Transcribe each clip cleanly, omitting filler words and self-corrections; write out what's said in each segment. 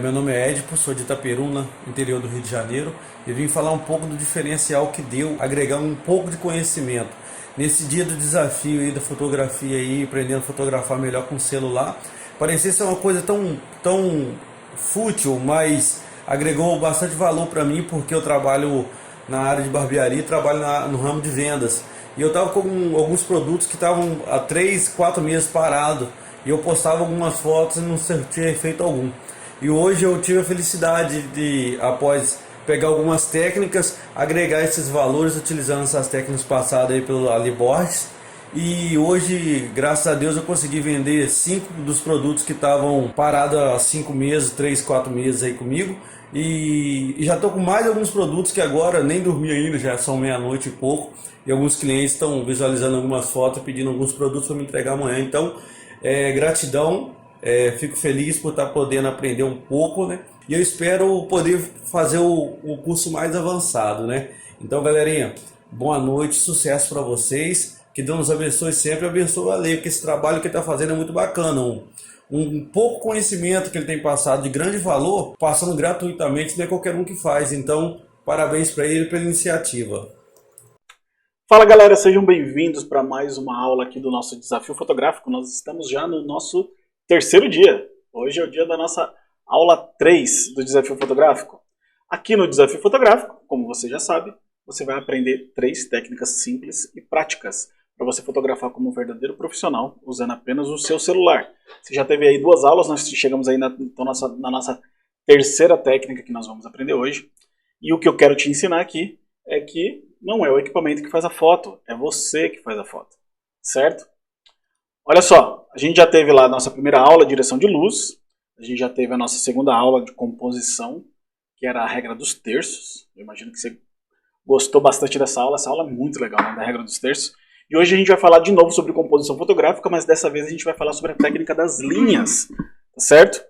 Meu nome é Edipo, sou de Itaperuna, interior do Rio de Janeiro, e vim falar um pouco do diferencial que deu agregar um pouco de conhecimento. Nesse dia do desafio aí da fotografia aí, aprendendo a fotografar melhor com o celular, parecia ser uma coisa tão fútil, mas agregou bastante valor para mim porque eu trabalho na área de barbearia e trabalho no ramo de vendas. E eu estava com alguns produtos que estavam há 3, 4 meses parados. E eu postava algumas fotos e não tinha efeito algum. E hoje eu tive a felicidade de, após pegar algumas técnicas, agregar esses valores utilizando essas técnicas passadas aí pelo Ali Borges. E hoje, graças a Deus, eu consegui vender 5 dos produtos que estavam parados há 5 meses, 3, 4 meses aí comigo. E já estou com mais alguns produtos que agora nem dormi ainda, já são meia-noite e pouco. E alguns clientes estão visualizando algumas fotos, pedindo alguns produtos para me entregar amanhã. Então, gratidão, fico feliz por estar podendo aprender um pouco, né? E eu espero poder fazer o curso mais avançado, né? Então, galerinha, boa noite, sucesso para vocês. Que Deus nos abençoe sempre, abençoe a lei, porque esse trabalho que ele está fazendo é muito bacana. Um pouco conhecimento que ele tem passado de grande valor, passando gratuitamente, não é qualquer um que faz. Então, parabéns para ele pela iniciativa. Fala galera, sejam bem-vindos para mais uma aula aqui do nosso desafio fotográfico. Nós estamos já no nosso terceiro dia. Hoje é o dia da nossa aula 3 do desafio fotográfico. Aqui no desafio fotográfico, como você já sabe, você vai aprender 3 técnicas simples e práticas para você fotografar como um verdadeiro profissional usando apenas o seu celular. Você já teve aí 2 aulas, nós chegamos aí na nossa terceira técnica que nós vamos aprender hoje. E o que eu quero te ensinar aqui é que não é o equipamento que faz a foto, é você que faz a foto, certo? Olha só, a gente já teve lá a nossa primeira aula de direção de luz, a gente já teve a nossa segunda aula de composição, que era a regra dos terços. Eu imagino que você gostou bastante dessa aula, essa aula é muito legal, né, da regra dos terços. E hoje a gente vai falar de novo sobre composição fotográfica, mas dessa vez a gente vai falar sobre a técnica das linhas, tá certo?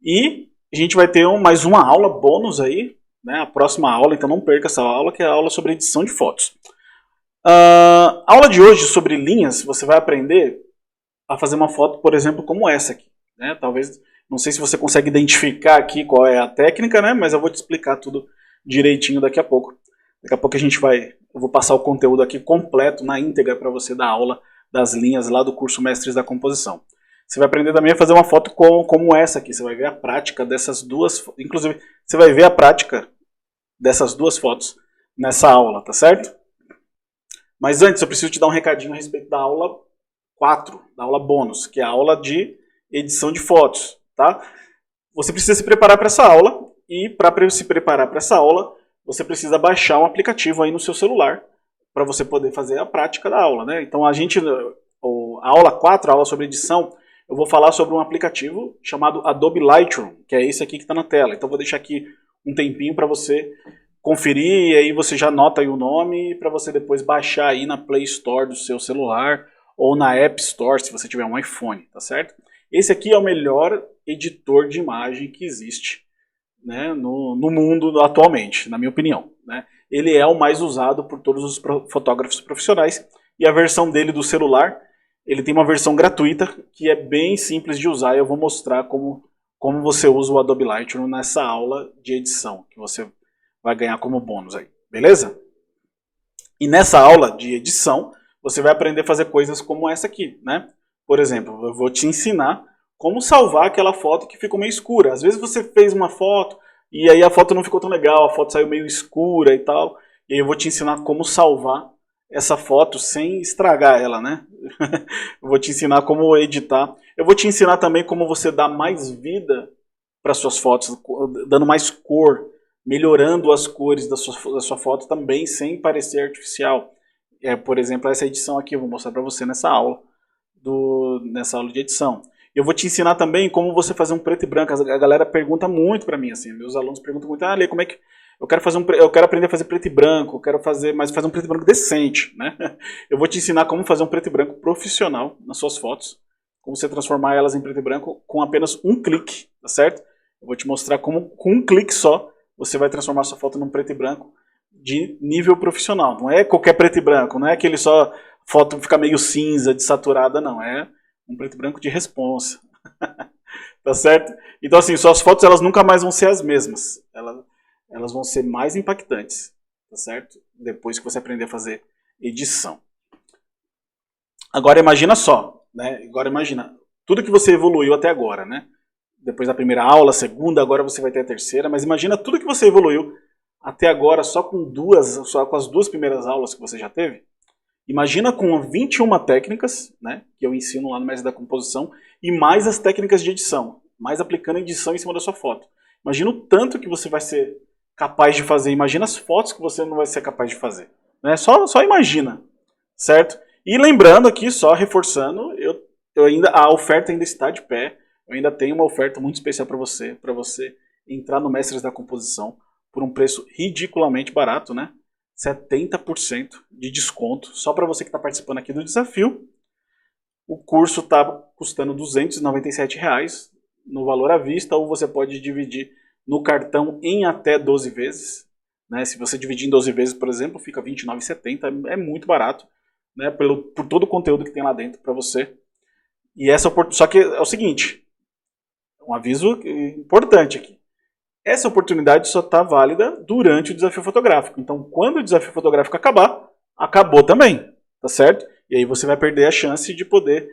E a gente vai ter mais uma aula bônus aí, né, a próxima aula, então não perca essa aula, que é a aula sobre edição de fotos. A aula de hoje sobre linhas, você vai aprender a fazer uma foto, por exemplo, como essa aqui, né? Talvez, não sei se você consegue identificar aqui qual é a técnica, né? Mas eu vou te explicar tudo direitinho daqui a pouco. Daqui a pouco eu vou passar o conteúdo aqui completo, na íntegra, para você da aula das linhas lá do curso Mestres da Composição. Você vai aprender também a fazer uma foto como essa aqui. Você vai ver a prática dessas duas, inclusive você vai ver a prática dessas 2 fotos nessa aula, tá certo? Mas antes eu preciso te dar um recadinho a respeito da aula 4, da aula bônus, que é a aula de edição de fotos, tá? Você precisa se preparar para essa aula e para se preparar para essa aula, você precisa baixar um aplicativo aí no seu celular para você poder fazer a prática da aula, né? Então a aula 4, a aula sobre edição, eu vou falar sobre um aplicativo chamado Adobe Lightroom, que é esse aqui que está na tela. Então eu vou deixar aqui um tempinho para você conferir, e aí você já anota aí o nome para você depois baixar aí na Play Store do seu celular ou na App Store se você tiver um iPhone, tá certo? Esse aqui é o melhor editor de imagem que existe, né, no mundo atualmente, na minha opinião, né? Ele é o mais usado por todos os fotógrafos profissionais e a versão dele do celular, ele tem uma versão gratuita que é bem simples de usar e eu vou mostrar como você usa o Adobe Lightroom nessa aula de edição, que você vai ganhar como bônus aí, beleza? E nessa aula de edição, você vai aprender a fazer coisas como essa aqui, né? Por exemplo, eu vou te ensinar como salvar aquela foto que ficou meio escura. Às vezes você fez uma foto e aí a foto não ficou tão legal, a foto saiu meio escura e tal, e aí eu vou te ensinar como salvar essa foto sem estragar ela, né? Eu vou te ensinar como editar. Eu vou te ensinar também como você dá mais vida para suas fotos, dando mais cor, melhorando as cores da sua foto também, sem parecer artificial. Por exemplo, essa edição aqui eu vou mostrar para você nessa aula de edição. Eu vou te ensinar também como você fazer um preto e branco. A galera pergunta muito para mim, assim, meus alunos perguntam muito, Lê, como é que eu quero aprender a fazer preto e branco, mas fazer um preto e branco decente, né? Eu vou te ensinar como fazer um preto e branco profissional nas suas fotos, como você transformar elas em preto e branco com apenas um clique, tá certo? Eu vou te mostrar como com um clique só você vai transformar sua foto num preto e branco de nível profissional. Não é qualquer preto e branco, não é aquele só foto ficar meio cinza, desaturada, não. É um preto e branco de responsa. Tá certo? Então, assim, suas fotos elas nunca mais vão ser as mesmas. Elas vão ser mais impactantes, tá certo? Depois que você aprender a fazer edição. Agora imagina só, né? Agora imagina tudo que você evoluiu até agora, né? Depois da primeira aula, segunda, agora você vai ter a terceira, mas imagina tudo que você evoluiu até agora só com as duas primeiras aulas que você já teve. Imagina com 21 técnicas, né, que eu ensino lá no Mestre da Composição, e mais as técnicas de edição, mais aplicando edição em cima da sua foto. Imagina o tanto que você vai ser capaz de fazer, imagina as fotos que você não vai ser capaz de fazer. Né? Só imagina, certo? E lembrando aqui, só reforçando, a oferta ainda está de pé, eu ainda tenho uma oferta muito especial para você entrar no Mestres da Composição por um preço ridiculamente barato, né? 70% de desconto, só para você que está participando aqui do desafio. O curso está custando R$ 297 no valor à vista, ou você pode dividir no cartão em até 12 vezes. Né? Se você dividir em 12 vezes, por exemplo, fica R$ 29,70, é muito barato, né? por todo o conteúdo que tem lá dentro para você. E só que é o seguinte, um aviso importante aqui. Essa oportunidade só está válida durante o desafio fotográfico. Então, quando o desafio fotográfico acabar, acabou também, tá certo? E aí você vai perder a chance de poder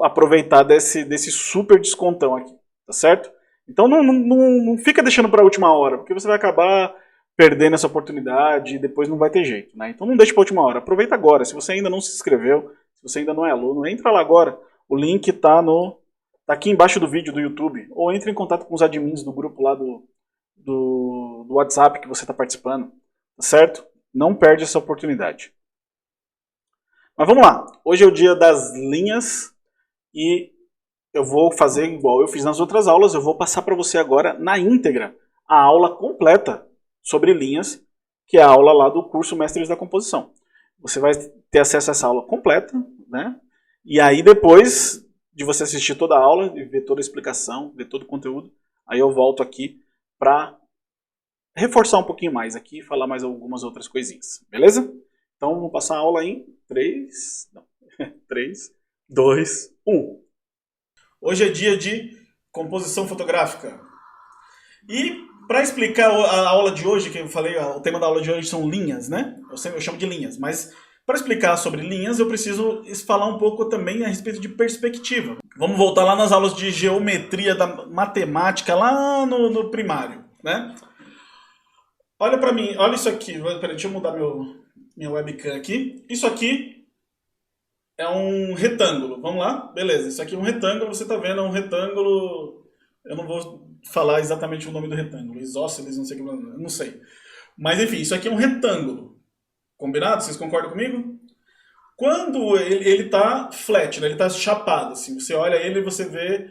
aproveitar desse super descontão aqui, tá certo? Então, não fica deixando para a última hora, porque você vai acabar perdendo essa oportunidade e depois não vai ter jeito, né? Então, não deixe para a última hora. Aproveita agora. Se você ainda não se inscreveu, se você ainda não é aluno, entra lá agora. O link está aqui embaixo do vídeo do YouTube. Ou entre em contato com os admins do grupo lá do WhatsApp que você está participando, tá certo? Não perde essa oportunidade. Mas vamos lá. Hoje é o dia das linhas e eu vou fazer igual eu fiz nas outras aulas. Eu vou passar para você agora, na íntegra, a aula completa sobre linhas, que é a aula lá do curso Mestres da Composição. Você vai ter acesso a essa aula completa, né? E aí depois de você assistir toda a aula, e ver toda a explicação, ver todo o conteúdo, aí eu volto aqui para reforçar um pouquinho mais aqui e falar mais algumas outras coisinhas, beleza? Então vamos passar a aula em 3, 2, 1. Hoje é dia de composição fotográfica. E para explicar a aula de hoje, que eu falei, o tema da aula de hoje são linhas, né? Eu chamo de linhas, mas para explicar sobre linhas eu preciso falar um pouco também a respeito de perspectiva. Vamos voltar lá nas aulas de geometria da matemática, lá no primário, né? Olha para mim, olha isso aqui. Peraí, deixa eu mudar minha webcam aqui. Isso aqui é um retângulo. Vamos lá? Beleza, isso aqui é um retângulo. Você está vendo, é um retângulo. Eu não vou falar exatamente o nome do retângulo. Isósceles, não sei o que, não sei. Mas enfim, isso aqui é um retângulo. Combinado? Vocês concordam comigo? Quando ele está flat, né? Ele está chapado. Assim, você olha ele e você vê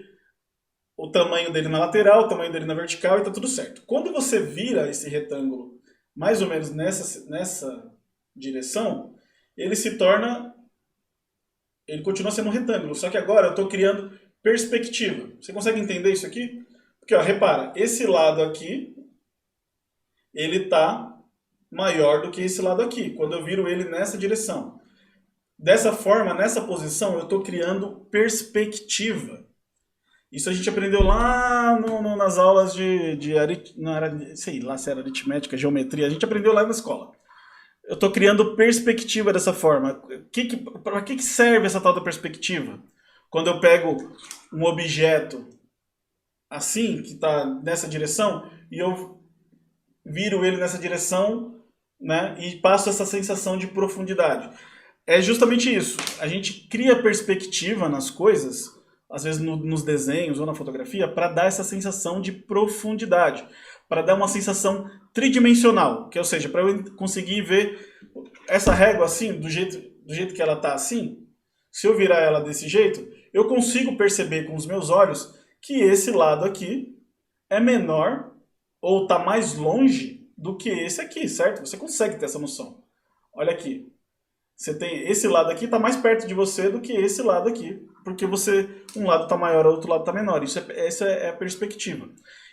o tamanho dele na lateral, o tamanho dele na vertical e tá tudo certo. Quando você vira esse retângulo mais ou menos nessa direção, ele continua sendo um retângulo, só que agora eu estou criando perspectiva. Você consegue entender isso aqui? Porque, ó, repara, esse lado aqui, ele está maior do que esse lado aqui, quando eu viro ele nessa direção. Dessa forma, nessa posição, eu estou criando perspectiva. Isso a gente aprendeu lá nas aulas sei lá se era aritmética, geometria, a gente aprendeu lá na escola. Eu estou criando perspectiva dessa forma. Para que serve essa tal da perspectiva? Quando eu pego um objeto assim, que está nessa direção, e eu viro ele nessa direção, né, e passo essa sensação de profundidade. É justamente isso. A gente cria perspectiva nas coisas, às vezes nos desenhos ou na fotografia, para dar essa sensação de profundidade, para dar uma sensação tridimensional, que ou seja, para eu conseguir ver essa régua assim, do jeito que ela está assim, se eu virar ela desse jeito, eu consigo perceber com os meus olhos que esse lado aqui é menor ou está mais longe do que esse aqui, certo? Você consegue ter essa noção. Olha aqui. Você tem esse lado aqui está mais perto de você do que esse lado aqui, porque um lado está maior, o outro lado está menor. Essa é a perspectiva.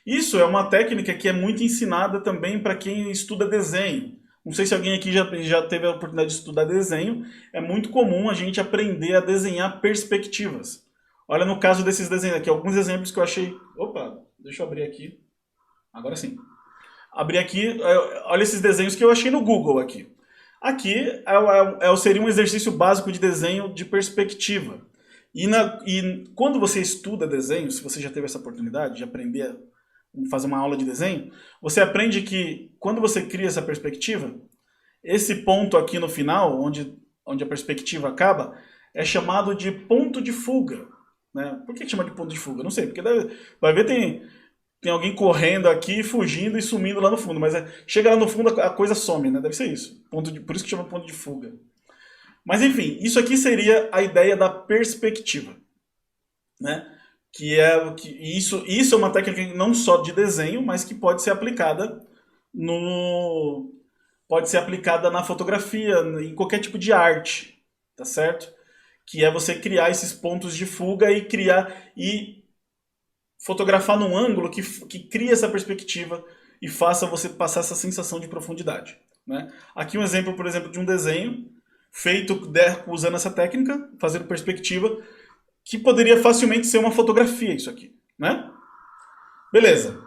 Isso é uma técnica que é muito ensinada também para quem estuda desenho. Não sei se alguém aqui já teve a oportunidade de estudar desenho. É muito comum a gente aprender a desenhar perspectivas. Olha no caso desses desenhos aqui, alguns exemplos que eu achei... Opa, deixa eu abrir aqui. Agora sim. Abri aqui, olha esses desenhos que eu achei no Google aqui. Aqui seria um exercício básico de desenho de perspectiva. E quando você estuda desenho, se você já teve essa oportunidade de aprender a fazer uma aula de desenho, você aprende que quando você cria essa perspectiva, esse ponto aqui no final, onde a perspectiva acaba, é chamado de ponto de fuga. Né? Por que chama de ponto de fuga? Não sei, porque vai ver tem alguém correndo aqui, fugindo e sumindo lá no fundo, mas chega lá no fundo a coisa some, né? Deve ser isso. Por isso que chama ponto de fuga. Mas enfim, isso aqui seria a ideia da perspectiva, né? Isso é uma técnica não só de desenho, mas que pode ser aplicada na fotografia, em qualquer tipo de arte, tá certo? Que é você criar esses pontos de fuga e fotografar num ângulo que cria essa perspectiva e faça você passar essa sensação de profundidade. Né? Aqui um exemplo, por exemplo, de um desenho feito usando essa técnica, fazendo perspectiva, que poderia facilmente ser uma fotografia isso aqui. Né? Beleza.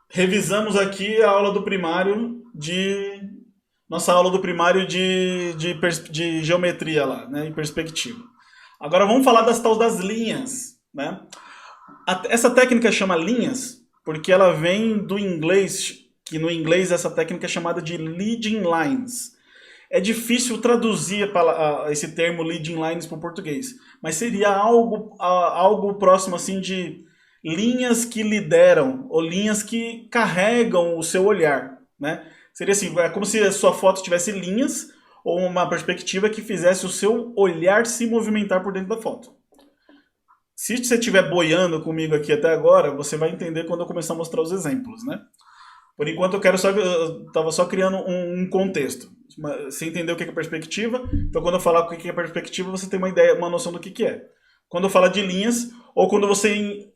Revisamos aqui a aula do primário nossa aula do primário de geometria lá, né, em perspectiva. Agora vamos falar das tal das linhas, né? Essa técnica chama linhas porque ela vem do inglês, que no inglês essa técnica é chamada de leading lines. É difícil traduzir esse termo leading lines para o português, mas seria algo próximo assim de linhas que lideram ou linhas que carregam o seu olhar, né? Seria assim, é como se a sua foto tivesse linhas ou uma perspectiva que fizesse o seu olhar se movimentar por dentro da foto. Se você estiver boiando comigo aqui até agora, você vai entender quando eu começar a mostrar os exemplos, né? Por enquanto eu estava só criando um contexto. Você entendeu o que é perspectiva? Então quando eu falar o que é perspectiva, você tem uma ideia, uma noção do que é. Quando eu falar de linhas, ou quando você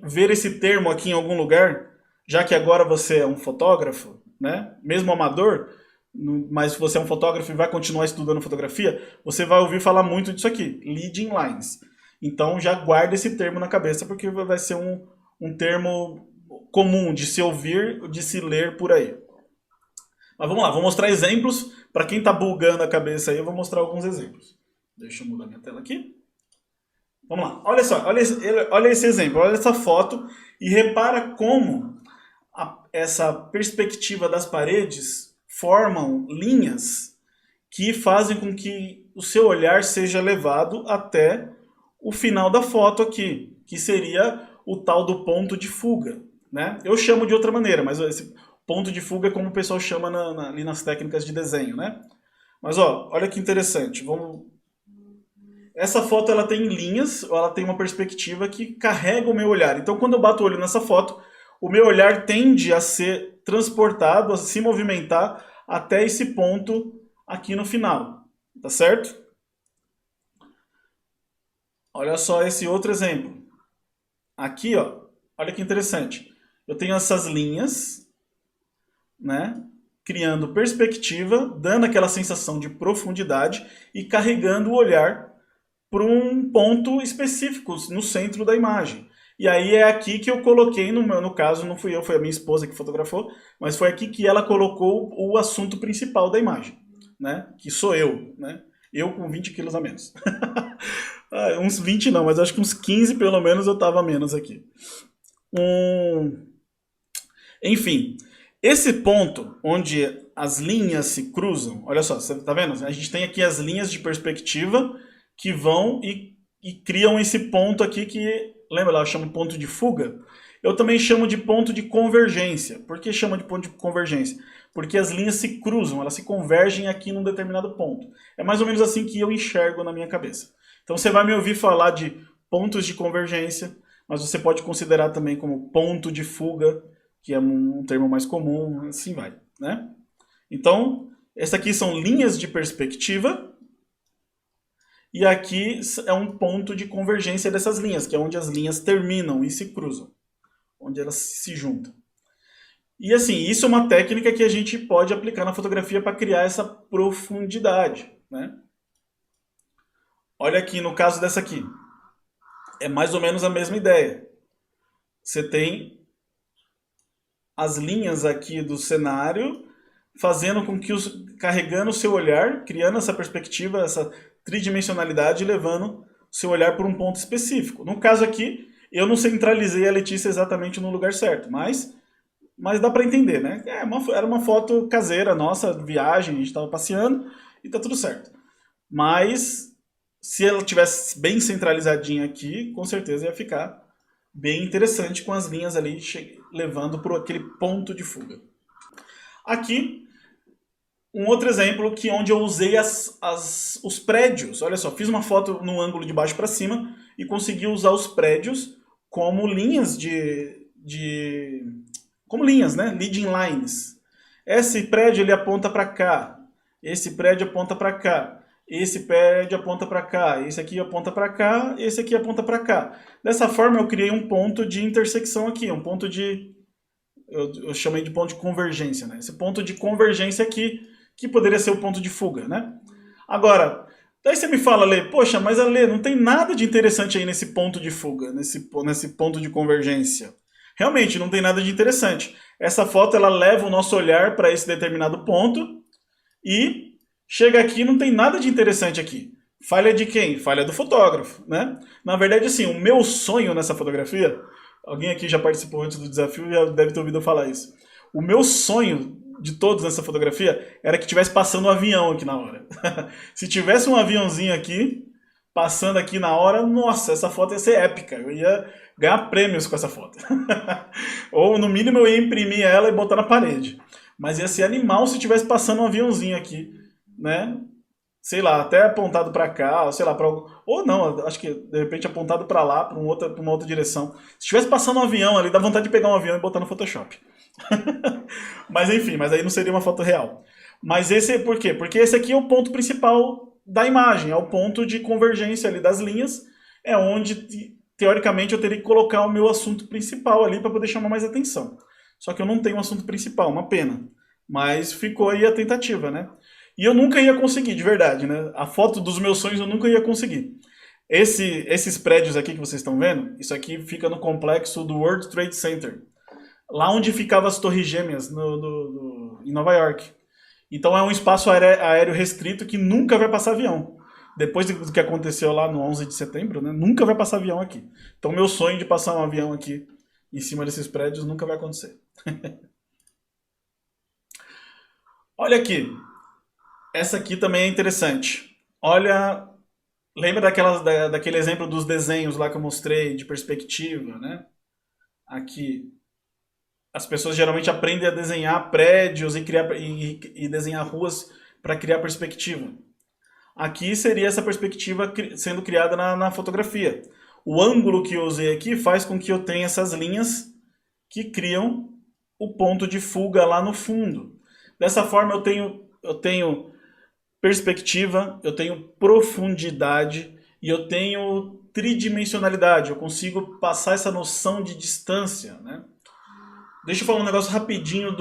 ver esse termo aqui em algum lugar, já que agora você é um fotógrafo, né? Mesmo amador, mas se você é um fotógrafo e vai continuar estudando fotografia, você vai ouvir falar muito disso aqui, leading lines. Então já guarda esse termo na cabeça, porque vai ser um termo comum de se ouvir, de se ler por aí. Mas vamos lá, vou mostrar exemplos. Para quem está bugando a cabeça aí, eu vou mostrar alguns exemplos. Deixa eu mudar minha tela aqui. Vamos lá, olha só, olha esse exemplo, olha essa foto e repara como essa perspectiva das paredes formam linhas que fazem com que o seu olhar seja levado até o final da foto aqui, que seria o tal do ponto de fuga. Né? Eu chamo de outra maneira, mas esse ponto de fuga é como o pessoal chama ali nas técnicas de desenho. Né? Mas olha que interessante. Essa foto ela tem linhas, ela tem uma perspectiva que carrega o meu olhar. Então quando eu bato o olho nessa foto, o meu olhar tende a ser transportado, a se movimentar até esse ponto aqui no final. Tá certo? Olha só esse outro exemplo. Aqui, olha que interessante. Eu tenho essas linhas, né, criando perspectiva, dando aquela sensação de profundidade e carregando o olhar para um ponto específico no centro da imagem. E aí é aqui que eu coloquei, no caso não fui eu, foi a minha esposa que fotografou, mas foi aqui que ela colocou o assunto principal da imagem, né, que sou eu, né, eu com 20 quilos a menos. Uns 20 não, mas acho que uns 15 pelo menos eu estava menos aqui. Enfim, esse ponto onde as linhas se cruzam, olha só, você tá vendo? A gente tem aqui as linhas de perspectiva que vão e criam esse ponto aqui que, lembra lá, eu chamo de ponto de fuga? Eu também chamo de ponto de convergência. Por que chama de ponto de convergência? Porque as linhas se cruzam, elas se convergem aqui num determinado ponto. É mais ou menos assim que eu enxergo na minha cabeça. Então você vai me ouvir falar de pontos de convergência, mas você pode considerar também como ponto de fuga, que é um termo mais comum, assim vai, né? Então, essas aqui são linhas de perspectiva, e aqui é um ponto de convergência dessas linhas, que é onde as linhas terminam e se cruzam, onde elas se juntam. E assim, isso é uma técnica que a gente pode aplicar na fotografia para criar essa profundidade, né? Olha aqui no caso dessa aqui. é mais ou menos a mesma ideia. Você tem as linhas aqui do cenário fazendo com que carregando o seu olhar, criando essa perspectiva, essa tridimensionalidade, levando o seu olhar por um ponto específico. No caso aqui, eu não centralizei a Letícia exatamente no lugar certo, mas dá para entender, né? Era uma foto caseira nossa, viagem, a gente estava passeando e tá tudo certo. Mas se ela tivesse bem centralizadinha aqui, com certeza ia ficar bem interessante com as linhas ali levando para aquele ponto de fuga. Aqui, um outro exemplo que onde eu usei os prédios. Olha só, fiz uma foto no ângulo de baixo para cima e consegui usar os prédios como linhas como linhas, né? Leading lines. Esse prédio ele aponta para cá, esse prédio aponta para cá, esse prédio aponta para cá, esse aqui aponta para cá, esse aqui aponta para cá. Dessa forma eu criei um ponto de intersecção aqui, um ponto de... Eu chamei de ponto de convergência, né? Esse ponto de convergência aqui, que poderia ser o ponto de fuga, né? Agora, daí você me fala, Lê, poxa, mas Lê, não tem nada de interessante aí nesse ponto de fuga, nesse ponto de convergência. Realmente, não tem nada de interessante. Essa foto, ela leva o nosso olhar para esse determinado ponto e chega aqui, não tem nada de interessante aqui. Falha de quem? Falha do fotógrafo, né? Na verdade, assim, o meu sonho nessa fotografia, alguém aqui já participou antes do desafio e já deve ter ouvido eu falar isso. O meu sonho de todos nessa fotografia era que tivesse passando um avião aqui na hora. Se tivesse um aviãozinho aqui, passando aqui na hora, nossa, essa foto ia ser épica. Eu ia ganhar prêmios com essa foto. Ou, no mínimo, eu ia imprimir ela e botar na parede. Mas ia ser animal se tivesse passando um aviãozinho aqui, né? Sei lá, até apontado para cá, ou sei lá, ou não, acho que de repente apontado para lá, para uma outra direção. Se estivesse passando um avião ali, dá vontade de pegar um avião e botar no Photoshop. Mas enfim, mas aí não seria uma foto real. Mas esse por quê? Porque esse aqui é o ponto principal da imagem, é o ponto de convergência ali das linhas, é onde teoricamente eu teria que colocar o meu assunto principal ali para poder chamar mais atenção. Só que eu não tenho um assunto principal, uma pena. Mas ficou aí a tentativa, né? E eu nunca ia conseguir, de verdade, né? A foto dos meus sonhos eu nunca ia conseguir. Esses prédios aqui que vocês estão vendo, isso aqui fica no complexo do World Trade Center. Lá onde ficavam as Torres Gêmeas em Nova York. Então é um espaço aéreo restrito que nunca vai passar avião. Depois do que aconteceu lá no 11 de setembro, né? Nunca vai passar avião aqui. Então meu sonho de passar um avião aqui em cima desses prédios nunca vai acontecer. Olha aqui. Essa aqui também é interessante. Olha, lembra daquele exemplo dos desenhos lá que eu mostrei de perspectiva, né? Aqui. As pessoas geralmente aprendem a desenhar prédios e desenhar ruas para criar perspectiva. Aqui seria essa perspectiva sendo criada na fotografia. O ângulo que eu usei aqui faz com que eu tenha essas linhas que criam o ponto de fuga lá no fundo. Dessa forma eu tenho perspectiva, eu tenho profundidade e eu tenho tridimensionalidade. Eu consigo passar essa noção de distância, né? Deixa eu falar um negócio rapidinho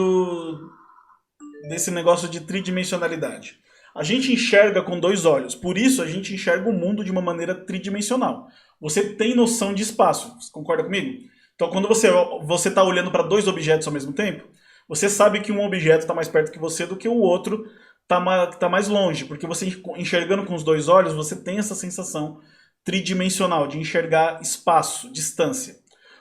desse negócio de tridimensionalidade. A gente enxerga com dois olhos, por isso a gente enxerga o mundo de uma maneira tridimensional. Você tem noção de espaço, você concorda comigo? Então quando você está olhando para dois objetos ao mesmo tempo, você sabe que um objeto está mais perto que você do que o outro está mais longe, porque você enxergando com os dois olhos, você tem essa sensação tridimensional de enxergar espaço, distância.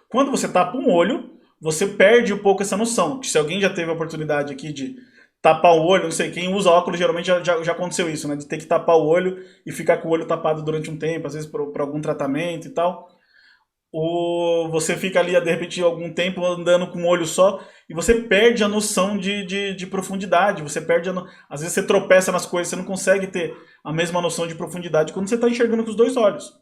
Quando você tapa um olho, você perde um pouco essa noção. Se alguém já teve a oportunidade aqui de tapar o olho, não sei, quem usa óculos geralmente já aconteceu isso, né? De ter que tapar o olho e ficar com o olho tapado durante um tempo, às vezes por algum tratamento e tal. Ou você fica ali, de repente, algum tempo andando com um olho só e você perde a noção de profundidade. Você perde às vezes você tropeça nas coisas, você não consegue ter a mesma noção de profundidade quando você está enxergando com os dois olhos.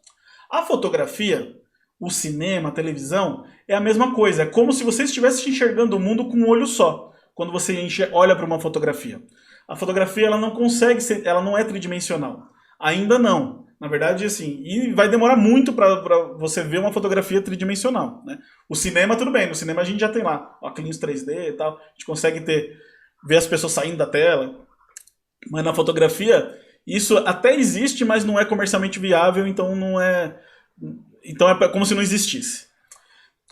A fotografia, o cinema, a televisão, é a mesma coisa. É como se você estivesse enxergando o mundo com um olho só, quando você olha para uma fotografia. A fotografia ela não consegue ser, ela não é tridimensional. Ainda não. Na verdade, assim, e vai demorar muito para você ver uma fotografia tridimensional, né? O cinema, tudo bem. No cinema a gente já tem lá óculos 3D e tal. A gente consegue ver as pessoas saindo da tela. Mas na fotografia, isso até existe, mas não é comercialmente viável, então não é... Então é como se não existisse.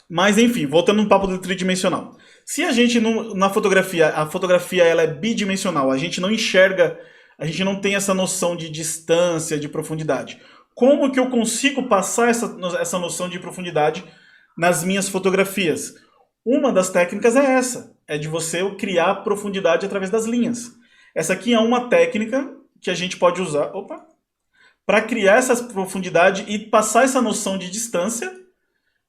Mas enfim, voltando no papo do tridimensional. Se a gente na fotografia, a fotografia ela é bidimensional, a gente não enxerga, a gente não tem essa noção de distância, de profundidade. Como que eu consigo passar essa noção de profundidade nas minhas fotografias? Uma das técnicas é essa, é de você criar profundidade através das linhas. Essa aqui é uma técnica que a gente pode usar para criar essa profundidade e passar essa noção de distância,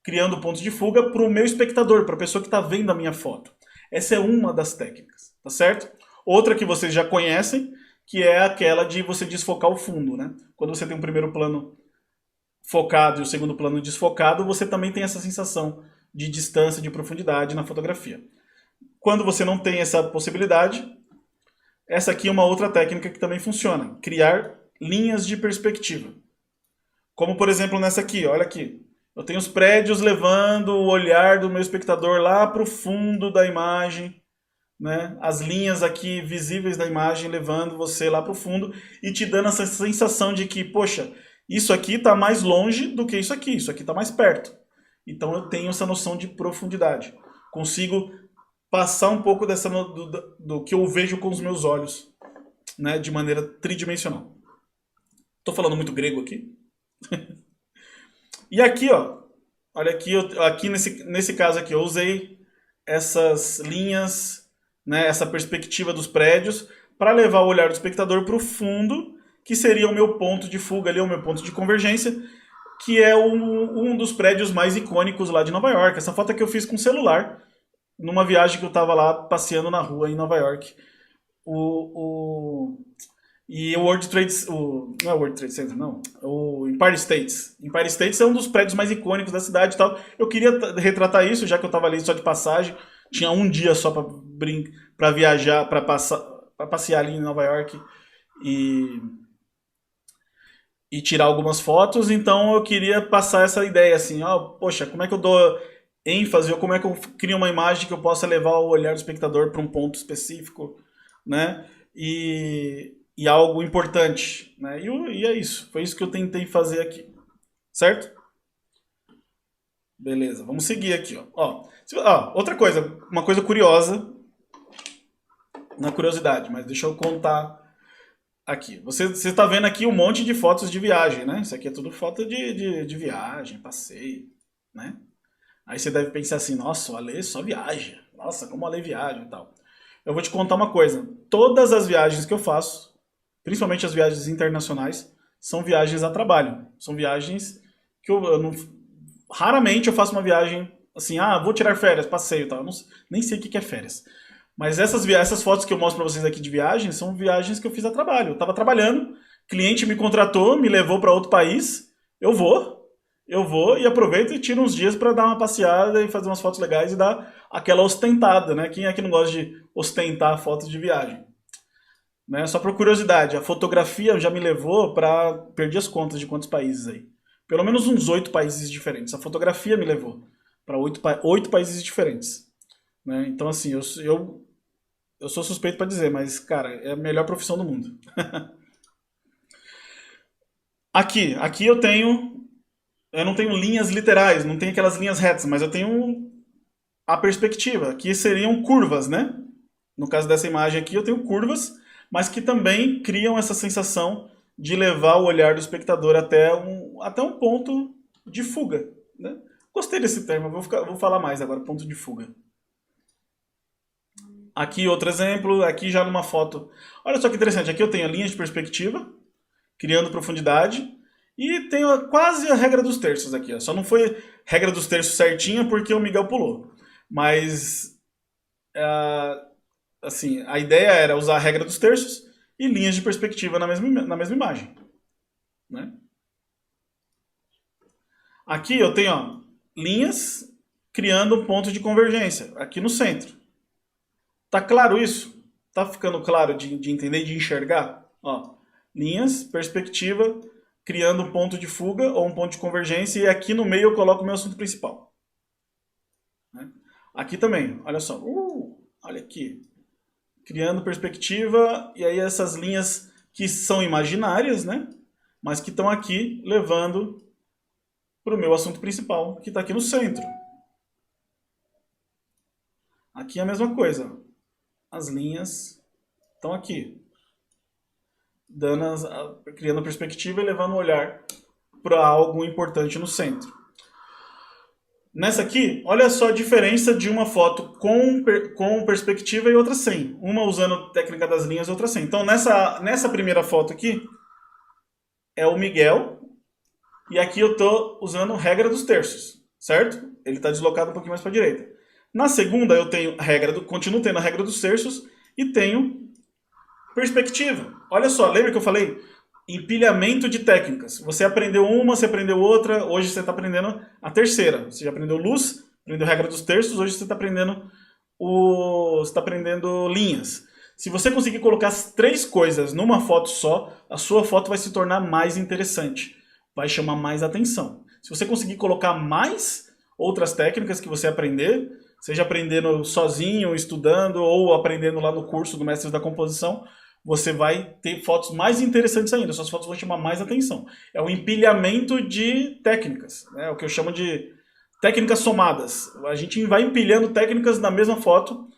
criando pontos de fuga para o meu espectador, para a pessoa que está vendo a minha foto. Essa é uma das técnicas, tá certo? Outra que vocês já conhecem, que é aquela de você desfocar o fundo, né? Quando você tem um primeiro plano focado e o segundo plano desfocado, você também tem essa sensação de distância, de profundidade na fotografia. Quando você não tem essa possibilidade, essa aqui é uma outra técnica que também funciona, criar linhas de perspectiva. Como, por exemplo, nessa aqui, olha aqui. Eu tenho os prédios levando o olhar do meu espectador lá para o fundo da imagem, né? As linhas aqui visíveis da imagem levando você lá para o fundo e te dando essa sensação de que, poxa, isso aqui está mais longe do que isso aqui está mais perto. Então eu tenho essa noção de profundidade. Consigo passar um pouco do que eu vejo com os meus olhos, né? De maneira tridimensional. Estou falando muito grego aqui. E aqui, ó, olha aqui, aqui nesse caso aqui, eu usei essas linhas, né, essa perspectiva dos prédios, para levar o olhar do espectador para o fundo, que seria o meu ponto de fuga ali, o meu ponto de convergência, que é um dos prédios mais icônicos lá de Nova York. Essa foto aqui eu fiz com celular, numa viagem que eu estava lá passeando na rua em Nova York. E o World Trade... não é o World Trade Center, não. O Empire State. Empire State é um dos prédios mais icônicos da cidade e tal. Eu queria retratar isso, já que eu estava ali só de passagem. Tinha um dia só para viajar, para passear ali em Nova York e tirar algumas fotos. Então eu queria passar essa ideia assim, ó, poxa, como é que eu dou ênfase, ou como é que eu crio uma imagem que eu possa levar o olhar do espectador para um ponto específico, né? E algo importante, né? E é isso. Foi isso que eu tentei fazer aqui. Certo? Beleza, vamos seguir aqui, ó. Outra coisa, uma coisa curiosa, não é curiosidade, mas deixa eu contar aqui. Você está vendo aqui um monte de fotos de viagem, né? Isso aqui é tudo foto de viagem, passeio, né? Aí você deve pensar assim, nossa, o Ale só viaja. Nossa, como o Ale viaja e tal. Eu vou te contar uma coisa. Todas as viagens que eu faço, principalmente as viagens internacionais, são viagens a trabalho. São viagens que eu não... Raramente eu faço uma viagem assim, vou tirar férias, passeio e tal. Eu nem sei o que é férias. Mas essas fotos que eu mostro pra vocês aqui de viagem são viagens que eu fiz a trabalho. Eu tava trabalhando, cliente me contratou, me levou para outro país, eu vou e aproveito e tiro uns dias para dar uma passeada e fazer umas fotos legais e dar aquela ostentada, né? Quem é que não gosta de ostentar fotos de viagem? Né? Só por curiosidade, a fotografia já me levou para... Perdi as contas de quantos países aí. Pelo menos uns 8 países diferentes. A fotografia me levou para 8 países diferentes. Né? Então, assim, eu sou suspeito para dizer, mas, cara, é a melhor profissão do mundo. Aqui eu não tenho linhas literais, não tenho aquelas linhas retas, mas eu tenho a perspectiva, que seriam curvas, né? No caso dessa imagem aqui, eu tenho curvas, mas que também criam essa sensação de levar o olhar do espectador até um ponto de fuga. Né? Gostei desse termo, vou falar mais agora, ponto de fuga. Aqui outro exemplo, aqui já numa foto. Olha só que interessante, aqui eu tenho a linha de perspectiva, criando profundidade, e tenho quase a regra dos terços aqui. Ó. Só não foi regra dos terços certinha porque o Miguel pulou. Mas, assim, a ideia era usar a regra dos terços e linhas de perspectiva na mesma imagem. Né? Aqui eu tenho linhas criando um ponto de convergência, aqui no centro. Tá claro isso? Tá ficando claro de entender, de enxergar? Ó, linhas, perspectiva, criando um ponto de fuga ou um ponto de convergência, e aqui no meio eu coloco o meu assunto principal. Né? Aqui também, olha só. Olha aqui. Criando perspectiva, e aí essas linhas que são imaginárias, né? Mas que estão aqui levando para o meu assunto principal, que está aqui no centro. Aqui é a mesma coisa. As linhas estão aqui, criando perspectiva e levando o olhar para algo importante no centro. Nessa aqui, olha só a diferença de uma foto com perspectiva e outra sem. Uma usando técnica das linhas e outra sem. Então, nessa primeira foto aqui, é o Miguel. E aqui eu estou usando regra dos terços, certo? Ele está deslocado um pouquinho mais para a direita. Na segunda, eu tenho continuo tendo a regra dos terços e tenho perspectiva. Olha só, lembra que eu falei? Empilhamento de técnicas. Você aprendeu uma, você aprendeu outra, hoje você está aprendendo a terceira. Você já aprendeu luz, aprendeu regra dos terços, hoje você está aprendendo linhas. Se você conseguir colocar as 3 coisas numa foto só, a sua foto vai se tornar mais interessante, vai chamar mais atenção. Se você conseguir colocar mais outras técnicas que você aprender, seja aprendendo sozinho, estudando ou aprendendo lá no curso do Mestres da Composição, você vai ter fotos mais interessantes ainda, suas fotos vão chamar mais atenção. É o empilhamento de técnicas, né? O que eu chamo de técnicas somadas. A gente vai empilhando técnicas na mesma foto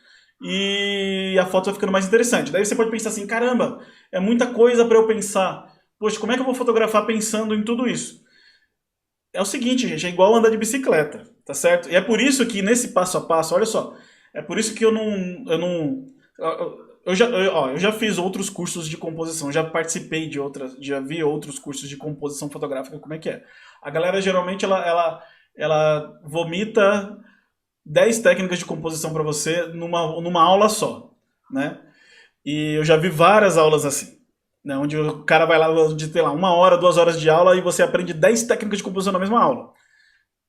e a foto vai ficando mais interessante. Daí você pode pensar assim, caramba, é muita coisa para eu pensar. Poxa, como é que eu vou fotografar pensando em tudo isso? É o seguinte, gente, é igual andar de bicicleta, tá certo? E é por isso que nesse passo a passo, olha só, é por isso que eu já fiz outros cursos de composição, já participei de outras, já vi outros cursos de composição fotográfica, como é que é. A galera geralmente ela vomita 10 técnicas de composição para você numa aula só, né? E eu já vi várias aulas assim, né? Onde o cara vai lá, de ter lá 1 hora, 2 horas de aula e você aprende 10 técnicas de composição na mesma aula.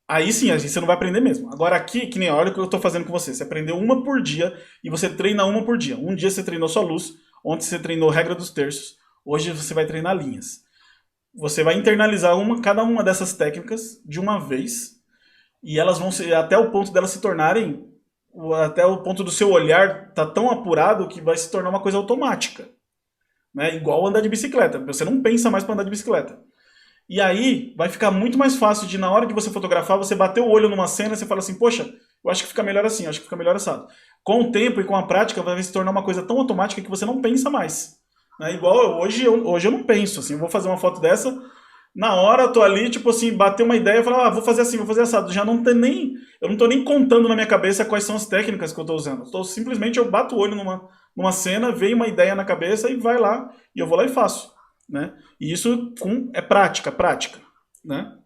Aí sim, você não vai aprender mesmo. Agora aqui, que nem olha o que eu estou fazendo com você. Você aprendeu uma por dia e você treina uma por dia. Um dia você treinou só luz, ontem você treinou regra dos terços, hoje você vai treinar linhas. Você vai internalizar cada uma dessas técnicas de uma vez e elas vão ser até o ponto delas se tornarem, até o ponto do seu olhar tá tão apurado que vai se tornar uma coisa automática, né? Igual andar de bicicleta. Você não pensa mais para andar de bicicleta. E aí vai ficar muito mais fácil de, na hora de você fotografar, você bater o olho numa cena e você fala assim, poxa, eu acho que fica melhor assim, eu acho que fica melhor assado. Com o tempo e com a prática vai se tornar uma coisa tão automática que você não pensa mais. Né? Igual hoje eu não penso, assim, eu vou fazer uma foto dessa, na hora eu tô ali, tipo assim, bater uma ideia e falar, vou fazer assim, vou fazer assado. Eu não tô nem contando na minha cabeça quais são as técnicas que eu tô usando. Simplesmente eu bato o olho numa cena, veio uma ideia na cabeça e vai lá, e eu vou lá e faço. Né? E isso é prática, né?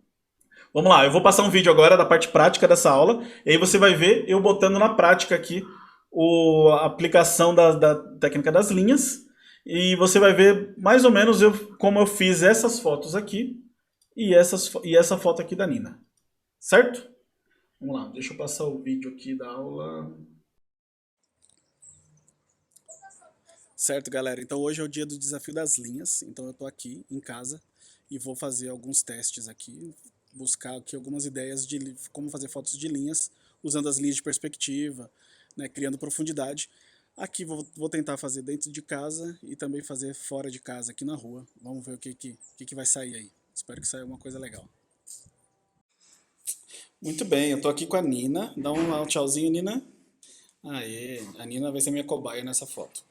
Vamos lá, eu vou passar um vídeo agora da parte prática dessa aula, e aí você vai ver eu botando na prática aqui a aplicação da técnica das linhas, e você vai ver mais ou menos como eu fiz essas fotos aqui e essa foto aqui da Nina, certo? Vamos lá, deixa eu passar o vídeo aqui da aula. Certo, galera, então hoje é o dia do desafio das linhas, então eu tô aqui em casa e vou fazer alguns testes aqui, buscar aqui algumas ideias de como fazer fotos de linhas usando as linhas de perspectiva, né, criando profundidade. Aqui vou tentar fazer dentro de casa e também fazer fora de casa, aqui na rua. Vamos ver o que vai sair aí. Espero que saia uma coisa legal. Muito bem, eu tô aqui com a Nina. Dá um tchauzinho, Nina. Aê, a Nina vai ser minha cobaia nessa foto.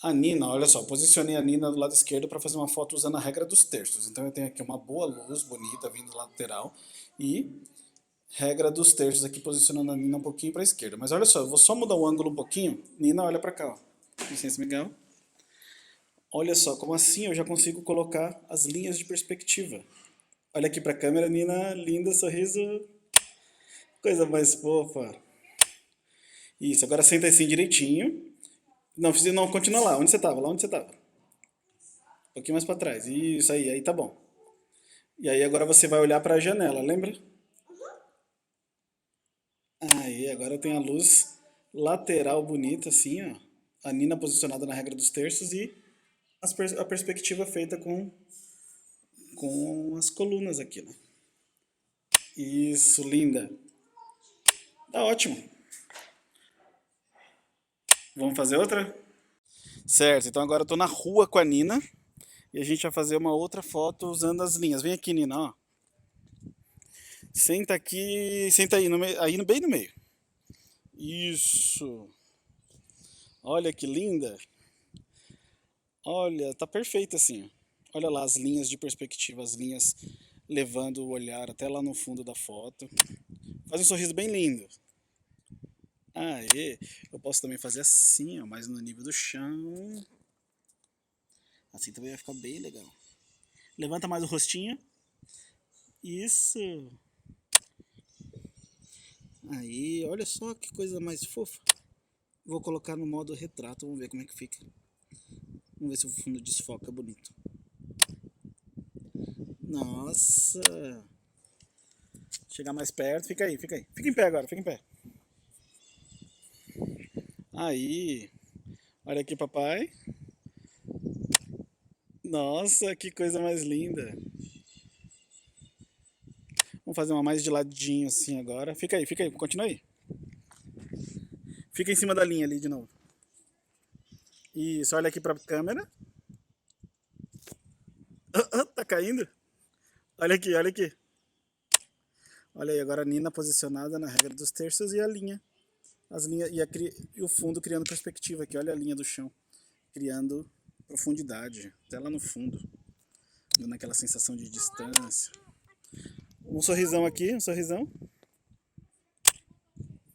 A Nina, olha só, posicionei a Nina do lado esquerdo para fazer uma foto usando a regra dos terços. Então eu tenho aqui uma boa luz bonita vindo do lateral e regra dos terços aqui posicionando a Nina um pouquinho para a esquerda. Mas olha só, eu vou só mudar o ângulo um pouquinho. Nina, olha para cá, ó. Licença, Miguel. Olha só, como assim eu já consigo colocar as linhas de perspectiva. Olha aqui para a câmera, Nina, linda, sorriso. Coisa mais fofa. Isso, agora senta assim direitinho. Não, continua lá. Onde você tava? Lá onde você tava. Um pouquinho mais pra trás. Isso aí tá bom. E aí agora você vai olhar pra janela, lembra? Aí, agora tem a luz lateral bonita, assim, ó. A Nina posicionada na regra dos terços e a perspectiva feita com as colunas aqui, né? Isso, linda. Tá ótimo. Vamos fazer outra? Certo, então agora eu tô na rua com a Nina e a gente vai fazer uma outra foto usando as linhas. Vem aqui, Nina, ó. Senta aqui, senta aí, bem no meio. Isso. Olha que linda. Olha, tá perfeito assim. Olha lá as linhas de perspectiva, as linhas levando o olhar até lá no fundo da foto. Faz um sorriso bem lindo. Aê, eu posso também fazer assim, ó, mais no nível do chão. Assim também vai ficar bem legal. Levanta mais o rostinho. Isso. Aí, olha só que coisa mais fofa. Vou colocar no modo retrato, vamos ver como é que fica. Vamos ver se o fundo desfoca bonito. Nossa! Chegar mais perto, fica aí, fica aí. Fica em pé agora, fica em pé. Aí, olha aqui, papai. Nossa, que coisa mais linda. Vamos fazer uma mais de ladinho assim agora. Fica aí, continua aí. Fica em cima da linha ali de novo. Isso, olha aqui pra câmera. Tá caindo? Olha aqui, olha aqui. Olha aí, agora a Nina posicionada na regra dos terços e a linha. As linhas e o fundo criando perspectiva aqui. Olha a linha do chão. Criando profundidade. Até lá no fundo. Dando aquela sensação de distância. Um sorrisão aqui, um sorrisão.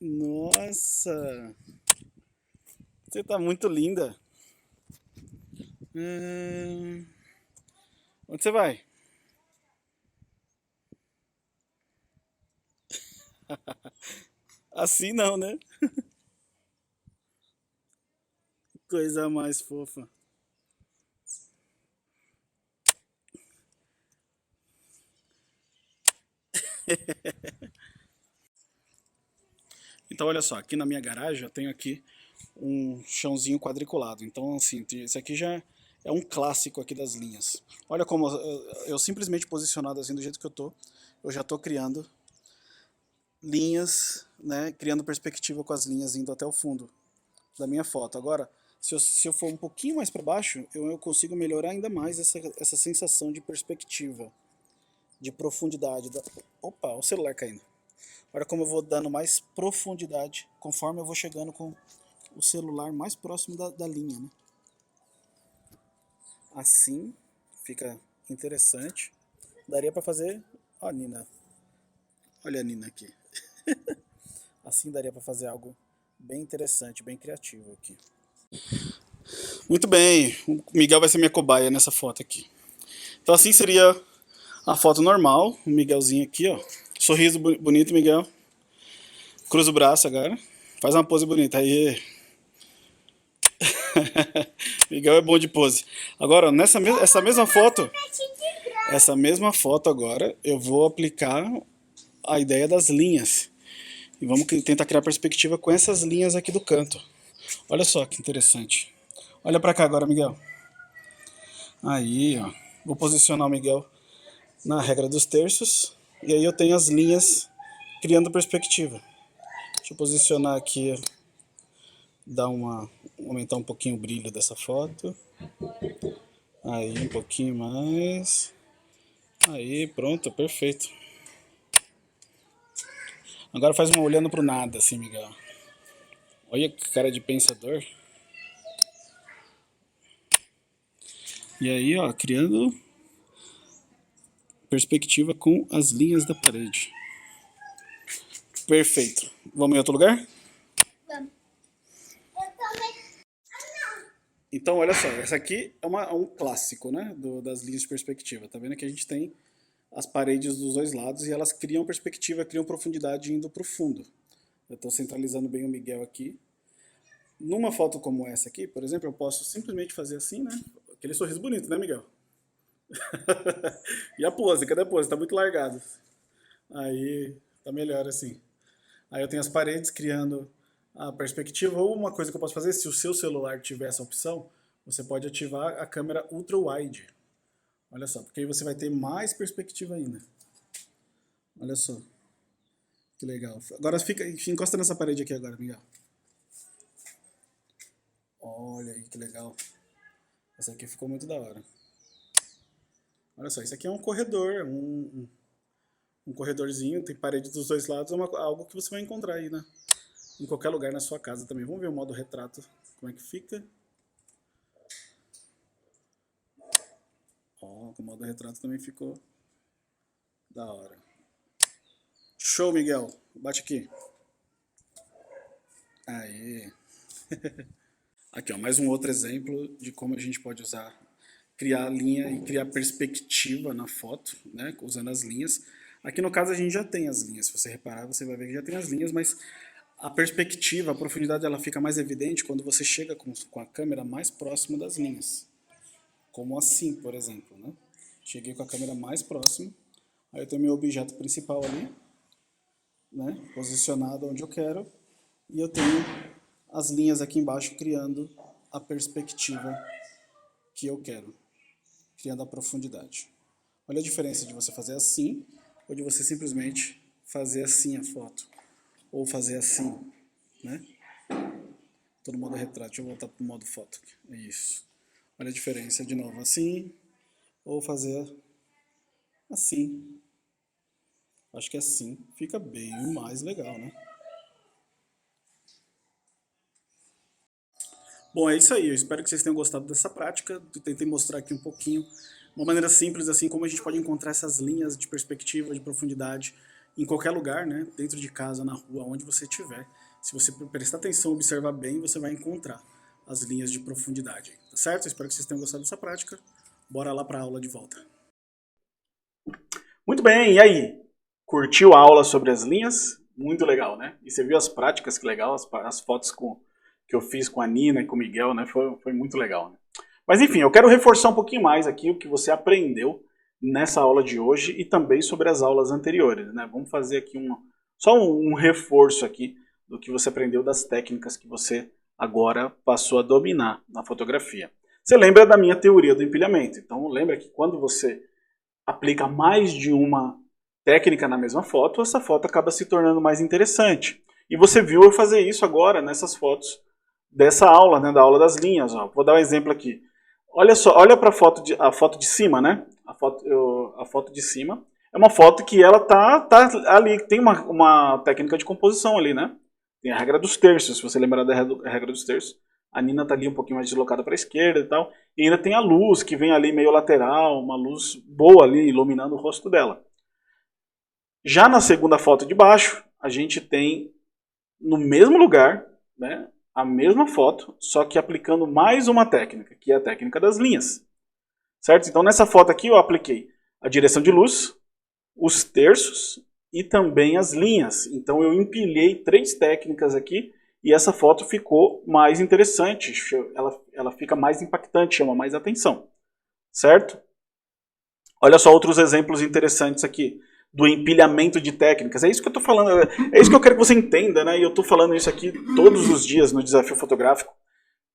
Nossa! Você tá muito linda. Onde você vai? Assim não, né? Coisa mais fofa. Então olha só, aqui na minha garagem eu tenho aqui um chãozinho quadriculado. Então assim, esse aqui já é um clássico aqui das linhas. Olha como eu simplesmente posicionado assim do jeito que eu já tô criando linhas, né, criando perspectiva com as linhas indo até o fundo da minha foto. Agora, se eu for um pouquinho mais para baixo, eu consigo melhorar ainda mais essa sensação de perspectiva, de profundidade. Opa, o celular caindo. Olha como eu vou dando mais profundidade conforme eu vou chegando com o celular mais próximo da linha, né? Assim fica interessante. Daria para fazer. Ó, Nina. Olha a Nina aqui. Assim daria para fazer algo bem interessante, bem criativo aqui. Muito bem, o Miguel vai ser minha cobaia nessa foto aqui. Então assim seria a foto normal, o Miguelzinho aqui, ó. Sorriso bonito, Miguel. Cruza o braço agora. Faz uma pose bonita. Aí. Miguel é bom de pose. Agora, essa mesma foto agora, eu vou aplicar a ideia das linhas. E vamos tentar criar perspectiva com essas linhas aqui do canto. Olha só que interessante. Olha pra cá agora, Miguel. Aí, ó. Vou posicionar o Miguel na regra dos terços. E aí eu tenho as linhas criando perspectiva. Deixa eu posicionar aqui, aumentar um pouquinho o brilho dessa foto. Aí, um pouquinho mais. Aí, pronto, perfeito. Agora faz uma olhando pro nada, assim, Miguel. Olha que cara de pensador. E aí, ó, criando perspectiva com as linhas da parede. Perfeito. Vamos em outro lugar? Vamos. Eu também. Então, olha só, essa aqui é um clássico, né, das linhas de perspectiva. Tá vendo que a gente tem as paredes dos dois lados e elas criam perspectiva, criam profundidade indo para o fundo. Eu estou centralizando bem o Miguel aqui. Numa foto como essa aqui, por exemplo, eu posso simplesmente fazer assim, né? Aquele sorriso bonito, né, Miguel? E a pose, cadê a pose? Tá muito largado. Aí, tá melhor assim. Aí eu tenho as paredes criando a perspectiva, ou uma coisa que eu posso fazer, se o seu celular tiver essa opção, você pode ativar a câmera ultra wide. Olha só, porque aí você vai ter mais perspectiva ainda. Olha só. Que legal. Agora encosta nessa parede aqui agora, Miguel. Olha aí que legal. Essa aqui ficou muito da hora. Olha só, isso aqui é um corredor, um um corredorzinho, tem parede dos dois lados, é algo que você vai encontrar aí, né? Em qualquer lugar na sua casa também. Vamos ver o modo retrato, como é que fica. Ó, o modo retrato também ficou da hora. Show, Miguel. Bate aqui. Aí. Aqui, ó, mais um outro exemplo de como a gente pode usar, criar linha e criar perspectiva na foto, né, usando as linhas. Aqui no caso a gente já tem as linhas, se você reparar você vai ver que já tem as linhas, mas a perspectiva, a profundidade, ela fica mais evidente quando você chega com a câmera mais próximo das linhas. Como assim, por exemplo, né? Cheguei com a câmera mais próximo, aí eu tenho meu objeto principal ali, né, posicionado onde eu quero, e eu tenho as linhas aqui embaixo criando a perspectiva que eu quero, criando a profundidade. Olha a diferença de você fazer assim, ou de você simplesmente fazer assim a foto, ou fazer assim, né? Tô no modo retrato, deixa eu voltar pro modo foto. Isso. Olha a diferença, de novo, assim, ou fazer assim. Acho que assim fica bem mais legal, né? Bom, é isso aí. Eu espero que vocês tenham gostado dessa prática. Eu tentei mostrar aqui um pouquinho, uma maneira simples, assim, como a gente pode encontrar essas linhas de perspectiva, de profundidade, em qualquer lugar, né? Dentro de casa, na rua, onde você estiver. Se você prestar atenção, observar bem, você vai encontrar as linhas de profundidade. Tá certo? Eu espero que vocês tenham gostado dessa prática. Bora lá para a aula de volta. Muito bem, e aí? Curtiu a aula sobre as linhas? Muito legal, né? E você viu as práticas, que legal, as fotos que eu fiz com a Nina e com o Miguel, né? Foi muito legal, né? Mas enfim, eu quero reforçar um pouquinho mais aqui o que você aprendeu nessa aula de hoje e também sobre as aulas anteriores, né? Vamos fazer aqui só um reforço aqui do que você aprendeu, das técnicas que você agora passou a dominar na fotografia. Você lembra da minha teoria do empilhamento? Então lembra que quando você aplica mais de uma técnica na mesma foto, essa foto acaba se tornando mais interessante. E você viu eu fazer isso agora nessas fotos dessa aula, né, da aula das linhas. Ó. Vou dar um exemplo aqui. Olha só, olha para a foto de cima, né? A foto de cima é uma foto que ela tá ali, tem uma técnica de composição ali, né? Tem a regra dos terços, se você lembrar da regra dos terços. A Nina tá ali um pouquinho mais deslocada para a esquerda e tal. E ainda tem a luz que vem ali meio lateral, uma luz boa ali iluminando o rosto dela. Já na segunda foto de baixo, a gente tem no mesmo lugar, né, a mesma foto, só que aplicando mais uma técnica, que é a técnica das linhas. Certo? Então nessa foto aqui eu apliquei a direção de luz, os terços e também as linhas. Então eu empilhei 3 técnicas aqui e essa foto ficou mais interessante, ela fica mais impactante, chama mais atenção. Certo? Olha só outros exemplos interessantes aqui do empilhamento de técnicas. É isso que eu estou falando, é isso que eu quero que você entenda, né? E eu estou falando isso aqui todos os dias no desafio fotográfico,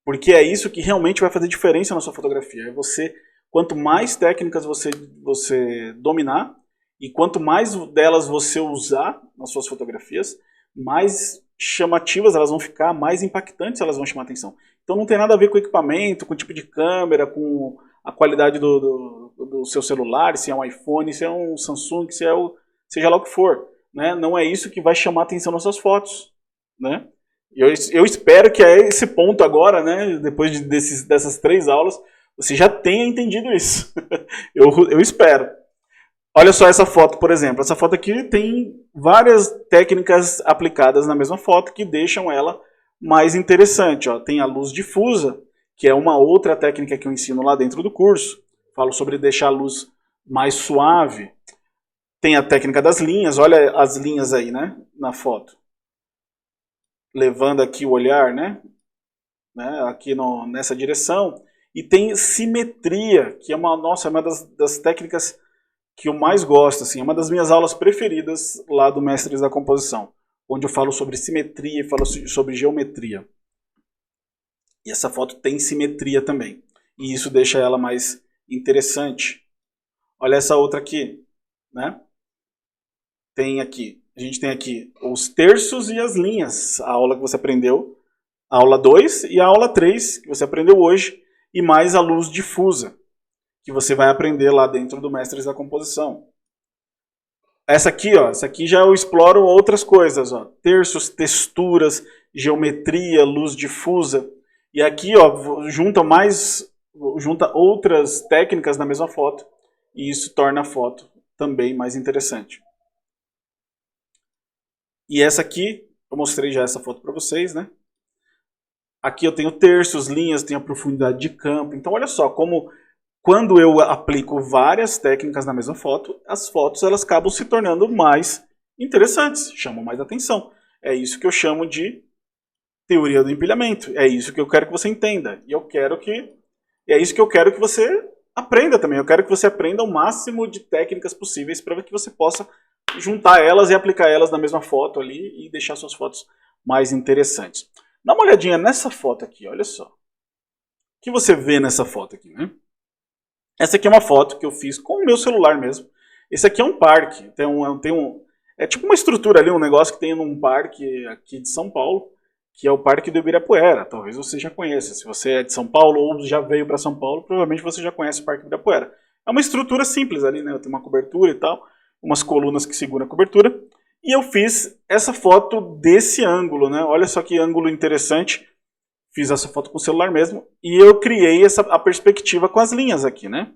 porque é isso que realmente vai fazer diferença na sua fotografia. É você, quanto mais técnicas você dominar e quanto mais delas você usar nas suas fotografias, mais chamativas elas vão ficar, mais impactantes elas vão chamar atenção. Então não tem nada a ver com o equipamento, com o tipo de câmera, com a qualidade do seu celular, se é um iPhone, se é um Samsung, seja lá o que for. Né? Não é isso que vai chamar a atenção nas suas fotos. Né? Eu espero que a esse ponto agora, né, depois dessas 3 aulas, você já tenha entendido isso. eu espero. Olha só essa foto, por exemplo. Essa foto aqui tem várias técnicas aplicadas na mesma foto que deixam ela mais interessante. Ó. Tem a luz difusa, que é uma outra técnica que eu ensino lá dentro do curso. Falo sobre deixar a luz mais suave. Tem a técnica das linhas. Olha as linhas aí, né, na foto. Levando aqui o olhar, né, aqui nessa direção. E tem simetria, que é uma das técnicas que eu mais gosto, assim, é uma das minhas aulas preferidas lá do Mestres da Composição, onde eu falo sobre simetria e falo sobre geometria. E essa foto tem simetria também, e isso deixa ela mais interessante. Olha essa outra aqui, né? A gente tem aqui os terços e as linhas, a aula que você aprendeu, a aula 2 e a aula 3, que você aprendeu hoje, e mais a luz difusa, que você vai aprender lá dentro do Mestres da Composição. essa aqui, ó, essa aqui já eu exploro outras coisas, ó, terços, texturas, geometria, luz difusa. E aqui, ó, junta outras técnicas na mesma foto, e isso torna a foto também mais interessante. E essa aqui, eu mostrei já essa foto para vocês, né? Aqui eu tenho terços, linhas, tenho a profundidade de campo. Então olha só como quando eu aplico várias técnicas na mesma foto, as fotos elas acabam se tornando mais interessantes, chamam mais atenção. É isso que eu chamo de teoria do empilhamento. É isso que eu quero que você entenda. E é isso que eu quero que você aprenda também. Eu quero que você aprenda o máximo de técnicas possíveis para que você possa juntar elas e aplicar elas na mesma foto ali e deixar suas fotos mais interessantes. Dá uma olhadinha nessa foto aqui, olha só. O que você vê nessa foto aqui, né? Essa aqui é uma foto que eu fiz com o meu celular mesmo. Esse aqui é um parque. É tipo uma estrutura ali, um negócio que tem num parque aqui de São Paulo, que é o Parque do Ibirapuera. Talvez você já conheça. Se você é de São Paulo ou já veio para São Paulo, provavelmente você já conhece o Parque do Ibirapuera. É uma estrutura simples ali, né? Tem uma cobertura e tal, umas colunas que seguram a cobertura. E eu fiz essa foto desse ângulo, né? Olha só que ângulo interessante. Fiz essa foto com o celular mesmo. E eu criei a perspectiva com as linhas aqui, né?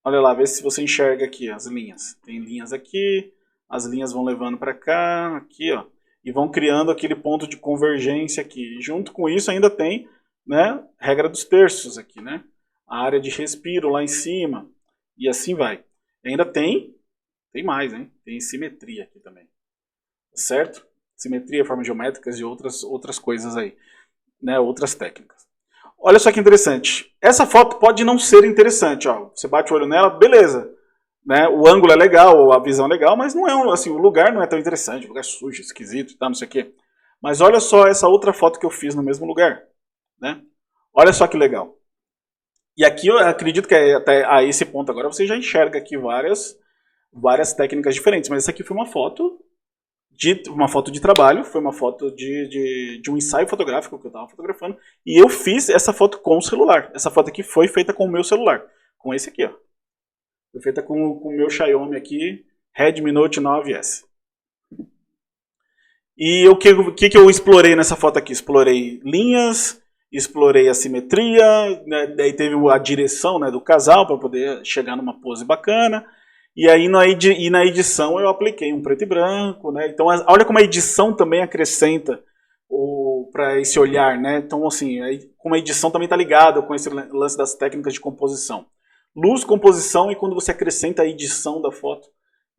Olha lá, vê se você enxerga aqui as linhas. Tem linhas aqui, as linhas vão levando para cá, aqui, ó. E vão criando aquele ponto de convergência aqui. Junto com isso ainda tem, né, regra dos terços aqui, né? A área de respiro lá em cima. E assim vai. E ainda tem mais, hein? Tem simetria aqui também. Certo? Simetria, formas geométricas e outras coisas aí. Né? Outras técnicas. Olha só que interessante. Essa foto pode não ser interessante. Ó. Você bate o olho nela, beleza. Né? O ângulo é legal, a visão é legal, mas não é assim, o lugar não é tão interessante. O lugar é sujo, esquisito e tal, não sei o quê. Mas olha só essa outra foto que eu fiz no mesmo lugar. Né? Olha só que legal. E aqui eu acredito que até a esse ponto agora você já enxerga aqui várias técnicas diferentes, mas essa aqui foi uma foto de trabalho, foi uma foto de um ensaio fotográfico que eu estava fotografando, e eu fiz essa foto com o celular. Essa foto aqui foi feita com o meu celular, com esse aqui, ó. Foi feita com o meu Xiaomi aqui, Redmi Note 9S. E o que eu explorei nessa foto aqui? Explorei linhas, explorei a simetria, né? Daí teve a direção, né, do casal para poder chegar numa pose bacana. E aí na edição eu apliquei um preto e branco, né? Então olha como a edição também acrescenta para esse olhar, né? Então assim, como a edição também está ligada com esse lance das técnicas de composição. Luz, composição e quando você acrescenta a edição da foto,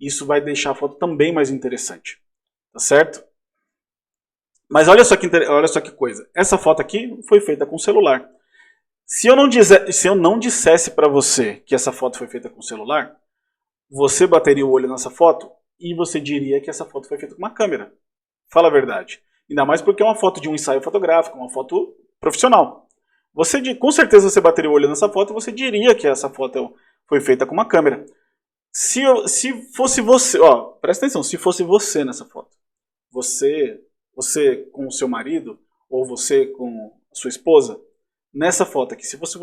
isso vai deixar a foto também mais interessante. Tá certo? Mas olha só que coisa. Essa foto aqui foi feita com celular. Se eu não dissesse para você que essa foto foi feita com celular, você bateria o olho nessa foto e você diria que essa foto foi feita com uma câmera. Fala a verdade. Ainda mais porque é uma foto de um ensaio fotográfico, uma foto profissional. Com certeza você bateria o olho nessa foto e você diria que essa foto foi feita com uma câmera. Se fosse você, ó, presta atenção, se fosse você nessa foto, você com o seu marido ou você com a sua esposa, nessa foto aqui, se fosse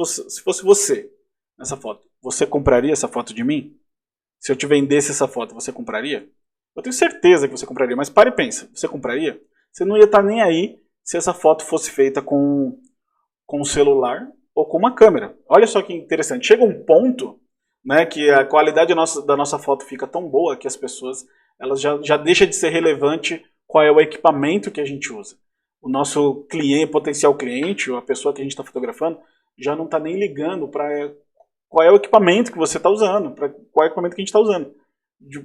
você nessa foto, você compraria essa foto de mim? Se eu te vendesse essa foto, você compraria? Eu tenho certeza que você compraria, mas para e pensa, você compraria? Você não ia estar nem aí se essa foto fosse feita com um celular ou com uma câmera. Olha só que interessante, chega um ponto, né, que a qualidade da nossa foto fica tão boa que as pessoas elas já deixa de ser relevante qual é o equipamento que a gente usa. O nosso potencial cliente, ou a pessoa que a gente está fotografando, já não está nem ligando para qual é o equipamento que você está usando, para qual é o equipamento que a gente está usando.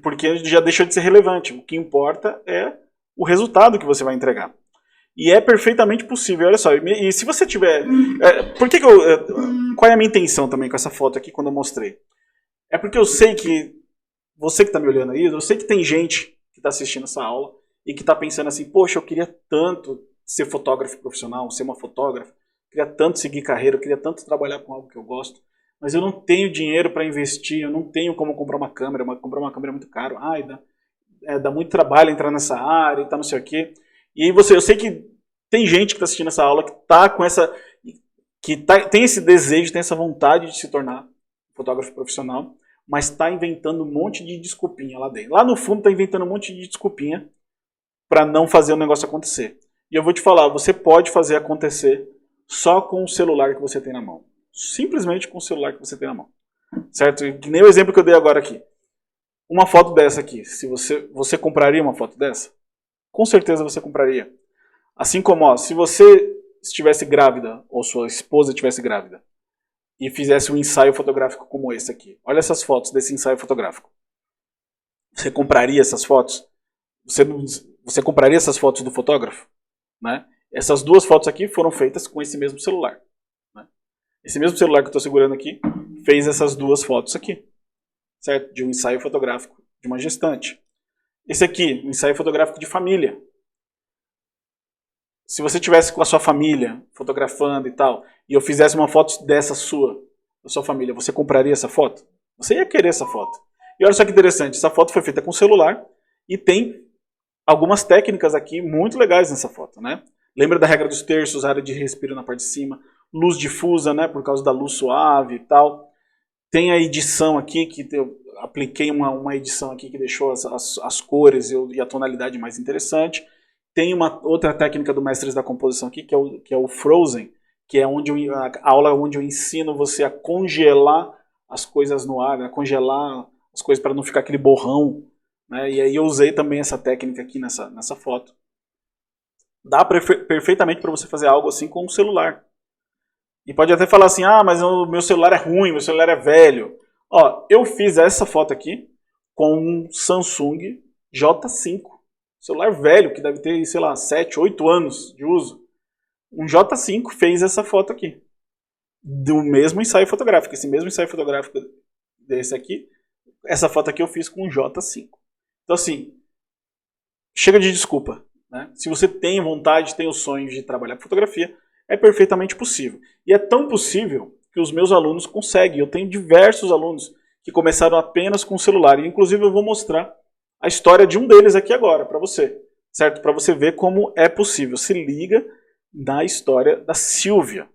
Porque já deixou de ser relevante. O que importa é o resultado que você vai entregar. E é perfeitamente possível. Olha só, e se você tiver... qual é a minha intenção também com essa foto aqui, quando eu mostrei? É porque eu sei que, você que está me olhando aí, eu sei que tem gente que está assistindo essa aula e que está pensando assim, poxa, eu queria tanto ser fotógrafo profissional, ser uma fotógrafa, queria tanto seguir carreira, eu queria tanto trabalhar com algo que eu gosto, mas eu não tenho dinheiro para investir, eu não tenho como comprar uma câmera é muito caro, dá muito trabalho entrar nessa área e tal, não sei o quê. E aí eu sei que tem gente que está assistindo essa aula que está com tem esse desejo, tem essa vontade de se tornar fotógrafo profissional, mas está inventando um monte de desculpinha lá dentro. Lá no fundo está inventando um monte de desculpinha para não fazer o negócio acontecer. E eu vou te falar, você pode fazer acontecer só com o celular que você tem na mão. Simplesmente com o celular que você tem na mão. Certo? Que nem o exemplo que eu dei agora aqui. Uma foto dessa aqui, se você compraria uma foto dessa? Com certeza você compraria. Assim como, ó, se você estivesse grávida, ou sua esposa estivesse grávida, e fizesse um ensaio fotográfico como esse aqui. Olha essas fotos desse ensaio fotográfico. Você compraria essas fotos? Você compraria essas fotos do fotógrafo? Né? Essas duas fotos aqui foram feitas com esse mesmo celular. Né? Esse mesmo celular que eu estou segurando aqui fez essas duas fotos aqui. Certo? De um ensaio fotográfico de uma gestante. Esse aqui, um ensaio fotográfico de família. Se você tivesse com a sua família fotografando e tal, e eu fizesse uma foto dessa sua, da sua família, você compraria essa foto? Você ia querer essa foto. E olha só que interessante, essa foto foi feita com celular e tem algumas técnicas aqui muito legais nessa foto, né? Lembra da regra dos terços, área de respiro na parte de cima, luz difusa, né, por causa da luz suave e tal. Tem a edição aqui, que eu apliquei uma edição aqui que deixou as cores e a tonalidade mais interessante. Tem uma outra técnica do Mestres da Composição aqui, que é o Frozen, que é a aula onde eu ensino você a congelar as coisas no ar, a congelar as coisas para não ficar aquele borrão. Né? E aí eu usei também essa técnica aqui nessa foto. Dá perfeitamente para você fazer algo assim com o celular. E pode até falar assim, ah, mas o meu celular é ruim, meu celular é velho. Ó, eu fiz essa foto aqui com um Samsung J5. Celular velho, que deve ter, sei lá, 7, 8 anos de uso. Um J5 fez essa foto aqui. Do mesmo ensaio fotográfico. Esse mesmo ensaio fotográfico desse aqui, essa foto aqui eu fiz com um J5. Então assim, chega de desculpa. Né? Se você tem vontade, tem o sonho de trabalhar com fotografia, é perfeitamente possível. E é tão possível que os meus alunos conseguem. Eu tenho diversos alunos que começaram apenas com o celular. E inclusive eu vou mostrar a história de um deles aqui agora, para você. Certo? Para você ver como é possível. Se liga na história da Silvia.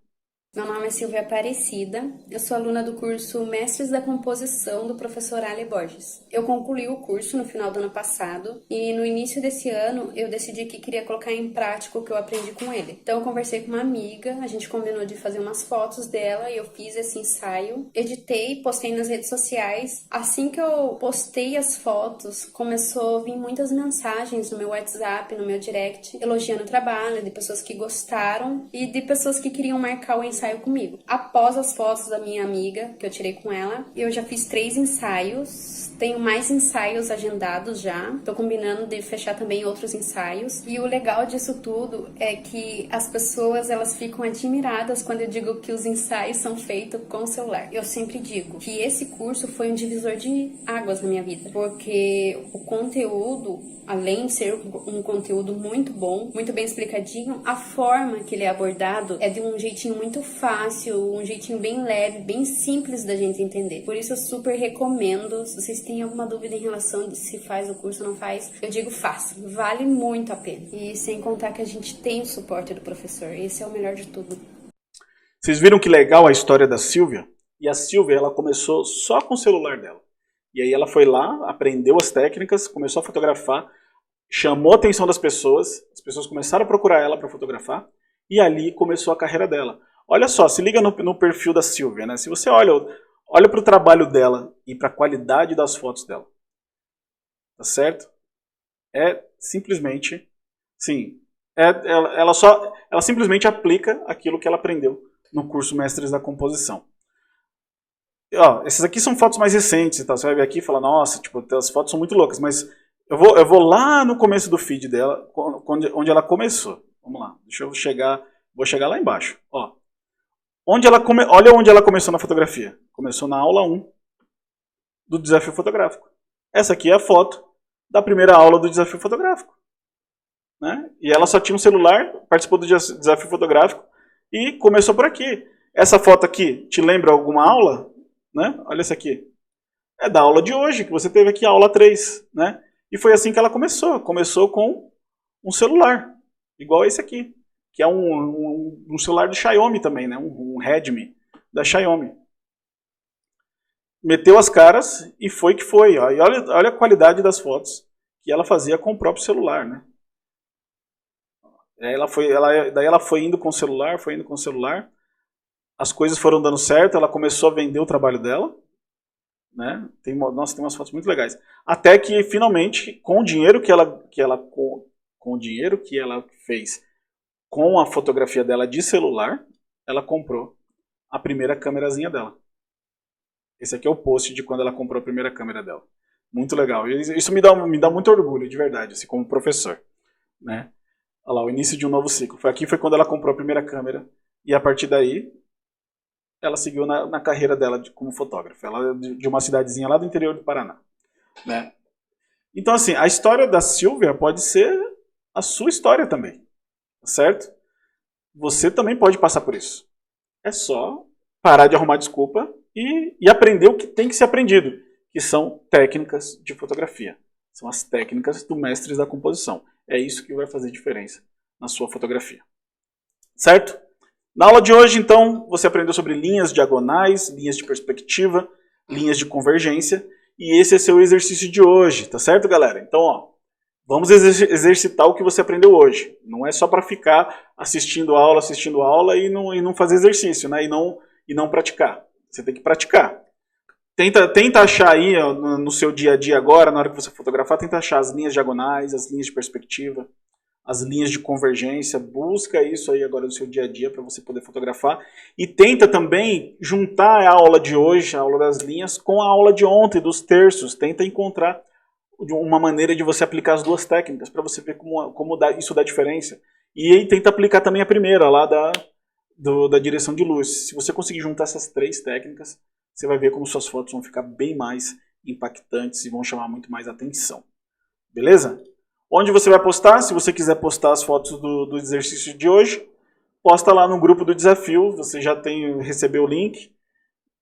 Meu nome é Silvia Aparecida, eu sou aluna do curso Mestres da Composição do professor Ale Borges. Eu concluí o curso no final do ano passado e no início desse ano eu decidi que queria colocar em prática o que eu aprendi com ele. Então eu conversei com uma amiga, a gente combinou de fazer umas fotos dela e eu fiz esse ensaio, editei, postei nas redes sociais. Assim que eu postei as fotos, começou a vir muitas mensagens no meu WhatsApp, no meu direct, elogiando o trabalho, de pessoas que gostaram e de pessoas que queriam marcar o ensaio comigo. Após as fotos da minha amiga, que eu tirei com ela, eu já fiz 3 ensaios, tenho mais ensaios agendados já, tô combinando de fechar também outros ensaios, e o legal disso tudo é que as pessoas, elas ficam admiradas quando eu digo que os ensaios são feitos com o celular. Eu sempre digo que esse curso foi um divisor de águas na minha vida, porque o conteúdo, além de ser um conteúdo muito bom, muito bem explicadinho, a forma que ele é abordado é de um jeitinho muito fácil, um jeitinho bem leve, bem simples da gente entender. Por isso eu super recomendo. Se vocês têm alguma dúvida em relação de se faz o curso ou não faz, eu digo faça. Vale muito a pena. E sem contar que a gente tem o suporte do professor. Esse é o melhor de tudo. Vocês viram que legal a história da Silvia? E a Silvia, ela começou só com o celular dela. E aí ela foi lá, aprendeu as técnicas, começou a fotografar, chamou a atenção das pessoas, as pessoas começaram a procurar ela para fotografar, e ali começou a carreira dela. Olha só, se liga no perfil da Silvia, né? Se você olha para o trabalho dela e para a qualidade das fotos dela, tá certo? É simplesmente, sim, ela simplesmente aplica aquilo que ela aprendeu no curso Mestres da Composição. Ó, essas aqui são fotos mais recentes, tá? Você vai ver aqui e fala, nossa, tipo, as fotos são muito loucas, mas eu vou lá no começo do feed dela, onde ela começou. Vamos lá, vou chegar lá embaixo. Ó, olha onde ela começou na fotografia. Começou na aula 1 do desafio fotográfico. Essa aqui é a foto da primeira aula do desafio fotográfico. Né? E ela só tinha um celular, participou do desafio fotográfico e começou por aqui. Essa foto aqui te lembra alguma aula? Né? Olha essa aqui. É da aula de hoje, que você teve aqui, a aula 3. Né? E foi assim que ela começou. Começou com um celular, igual esse aqui, que é um celular do Xiaomi também, né? Um Redmi da Xiaomi. meteu as caras e foi que foi. Ó. E olha a qualidade das fotos que ela fazia com o próprio celular, né? Daí ela foi indo com o celular, as coisas foram dando certo, ela começou a vender o trabalho dela, né? Nossa, tem umas fotos muito legais. Até que finalmente, com o dinheiro que ela fez com a fotografia dela de celular, ela comprou a primeira câmerazinha dela. Esse aqui é o post de quando ela comprou a primeira câmera dela. Muito legal. Isso me dá muito orgulho, de verdade, assim, como professor, né? Olha lá, o início de um novo ciclo. Foi quando ela comprou a primeira câmera e a partir daí ela seguiu na carreira dela como fotógrafa. Ela é de uma cidadezinha lá do interior do Paraná, né? Então, assim, a história da Silvia pode ser a sua história também, certo? Você também pode passar por isso. É só parar de arrumar desculpa e aprender o que tem que ser aprendido, que são técnicas de fotografia. São as técnicas do mestres da composição. É isso que vai fazer diferença na sua fotografia. Certo? Na aula de hoje, então, você aprendeu sobre linhas diagonais, linhas de perspectiva, linhas de convergência, e esse é seu exercício de hoje, tá certo, galera? Então, ó, vamos exercitar o que você aprendeu hoje. Não é só para ficar assistindo aula e não fazer exercício, né? E não praticar. Você tem que praticar. Tenta achar aí, ó, no seu dia a dia agora, na hora que você fotografar, tenta achar as linhas diagonais, as linhas de perspectiva, as linhas de convergência. Busca isso aí agora no seu dia a dia para você poder fotografar. E tenta também juntar a aula de hoje, a aula das linhas, com a aula de ontem, dos terços. Tenta encontrar uma maneira de você aplicar as duas técnicas para você ver como isso dá diferença. E aí tenta aplicar também a primeira, lá da direção de luz. Se você conseguir juntar essas três técnicas, você vai ver como suas fotos vão ficar bem mais impactantes e vão chamar muito mais atenção. Beleza? Onde você vai postar? Se você quiser postar as fotos do exercício de hoje, posta lá no grupo do desafio. Você já recebeu o link.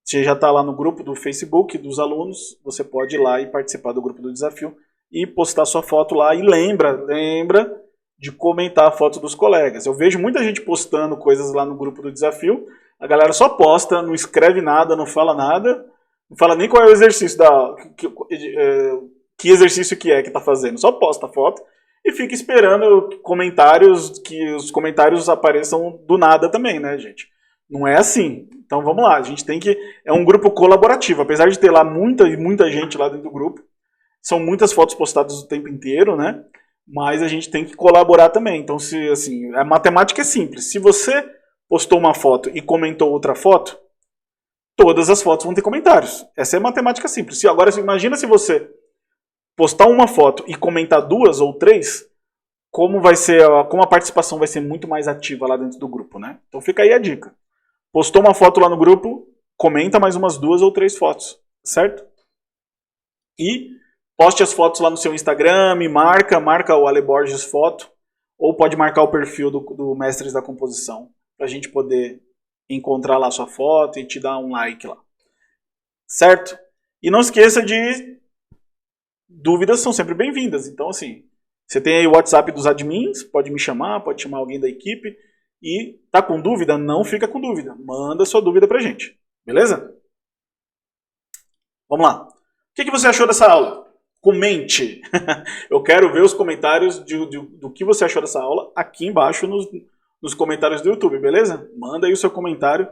Você já está lá no grupo do Facebook dos alunos. Você pode ir lá e participar do grupo do desafio e postar sua foto lá. E lembra de comentar a foto dos colegas. Eu vejo muita gente postando coisas lá no grupo do desafio. A galera só posta, não escreve nada, não fala nada, não fala nem qual é o exercício que exercício que está fazendo. Só posta a foto e fica esperando comentários, que os comentários apareçam do nada também, né, gente? Não é assim. Então vamos lá, a gente tem que... É um grupo colaborativo, apesar de ter lá muita gente lá dentro do grupo, são muitas fotos postadas o tempo inteiro, né? Mas a gente tem que colaborar também. Então, a matemática é simples. Se você postou uma foto e comentou outra foto, todas as fotos vão ter comentários. Essa é a matemática simples. Agora, imagina se você postar uma foto e comentar duas ou três, como a participação vai ser muito mais ativa lá dentro do grupo, né? Então fica aí a dica. Postou uma foto lá no grupo, comenta mais umas 2 ou 3 fotos, certo? E poste as fotos lá no seu Instagram, marca o Ale Borges Foto, ou pode marcar o perfil do Mestres da Composição, para a gente poder encontrar lá a sua foto e te dar um like lá. Certo? E não esqueça de... Dúvidas são sempre bem-vindas. Então, assim, você tem aí o WhatsApp dos admins, pode me chamar, pode chamar alguém da equipe. E tá com dúvida? Não fica com dúvida. Manda sua dúvida pra gente. Beleza? Vamos lá. O que você achou dessa aula? Comente. Eu quero ver os comentários do que você achou dessa aula aqui embaixo nos comentários do YouTube, beleza? Manda aí o seu comentário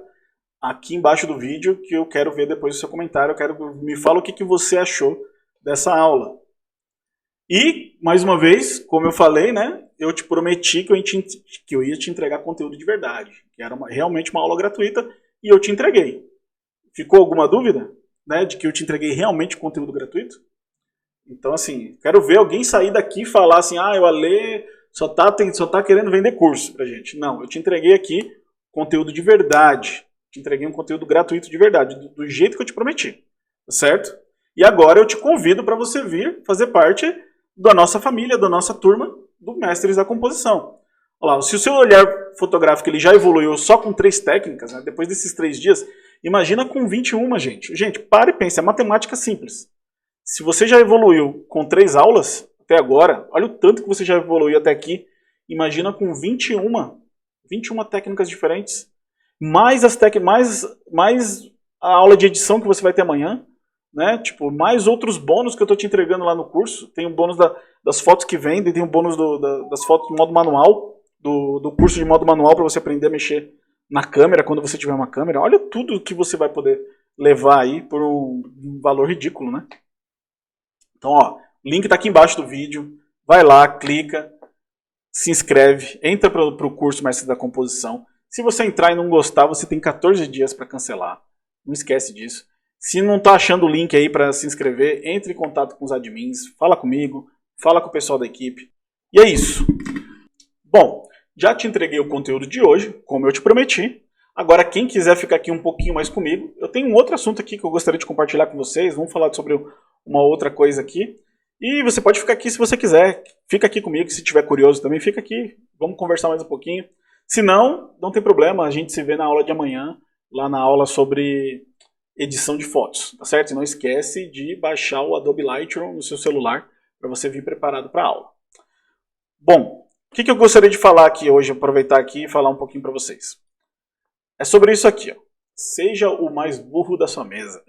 aqui embaixo do vídeo que eu quero ver depois o seu comentário. Me fala o que você achou dessa aula. E, mais uma vez, como eu falei, né, eu te prometi que eu ia te entregar conteúdo de verdade, que era realmente uma aula gratuita, e eu te entreguei. Ficou alguma dúvida, né, de que eu te entreguei realmente conteúdo gratuito? Então, assim, quero ver alguém sair daqui e falar assim, o Ale só tá querendo vender curso pra gente. Não, eu te entreguei aqui conteúdo de verdade. Te entreguei um conteúdo gratuito de verdade, do jeito que eu te prometi, certo? E agora eu te convido para você vir fazer parte da nossa família, da nossa turma, do Mestres da Composição. Olha lá, se o seu olhar fotográfico ele já evoluiu só com 3 técnicas, né, depois desses 3 dias, imagina com 21, gente. Gente, pare e pense, é matemática simples. Se você já evoluiu com 3 aulas, até agora, olha o tanto que você já evoluiu até aqui, imagina com 21 técnicas diferentes, mais a aula de edição que você vai ter amanhã, né? Tipo, mais outros bônus que eu tô te entregando lá no curso. Tem o bônus das fotos que vendem, tem o bônus das fotos de modo manual, do curso de modo manual para você aprender a mexer na câmera, quando você tiver uma câmera. Olha tudo que você vai poder levar aí por um valor ridículo, né? Então, ó, o link tá aqui embaixo do vídeo. Vai lá, clica, se inscreve, entra para o curso Mestre da Composição. Se você entrar e não gostar, você tem 14 dias para cancelar. Não esquece disso. Se não tá achando o link aí para se inscrever, entre em contato com os admins, fala comigo, fala com o pessoal da equipe. E é isso. Bom, já te entreguei o conteúdo de hoje, como eu te prometi. Agora, quem quiser ficar aqui um pouquinho mais comigo, eu tenho um outro assunto aqui que eu gostaria de compartilhar com vocês. Vamos falar sobre uma outra coisa aqui. E você pode ficar aqui se você quiser. Fica aqui comigo, se tiver curioso também, fica aqui. Vamos conversar mais um pouquinho. Se não, não tem problema, a gente se vê na aula de amanhã, lá na aula sobre edição de fotos, tá certo? E não esquece de baixar o Adobe Lightroom no seu celular para você vir preparado para a aula. Bom, o que eu gostaria de falar aqui hoje, aproveitar aqui e falar um pouquinho para vocês. É sobre isso aqui, ó. Seja o mais burro da sua mesa.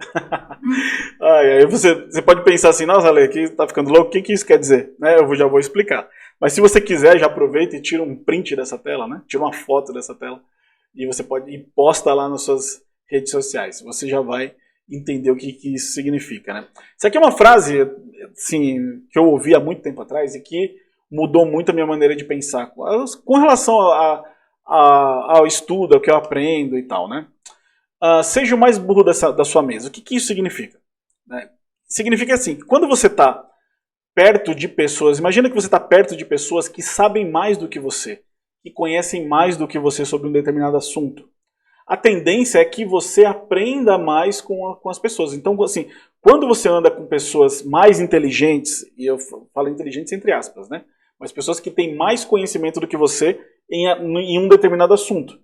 Aí você pode pensar assim, nossa, Ale, aqui tá ficando louco, o que isso quer dizer? Né? Eu já vou explicar. Mas se você quiser, já aproveita e tira um print dessa tela, né? Tira uma foto dessa tela e você pode ir posta lá nas suas redes sociais. Você já vai entender o que isso significa, né? Isso aqui é uma frase assim, que eu ouvi há muito tempo atrás e que mudou muito a minha maneira de pensar com relação ao estudo, ao que eu aprendo e tal, né? Seja o mais burro da sua mesa. O que isso significa? Né? Significa assim, quando você está perto de pessoas, imagina que você está perto de pessoas que sabem mais do que você, que conhecem mais do que você sobre um determinado assunto. A tendência é que você aprenda mais com as pessoas. Então, assim, quando você anda com pessoas mais inteligentes, e eu falo inteligentes entre aspas, né? Mas pessoas que têm mais conhecimento do que você em um determinado assunto.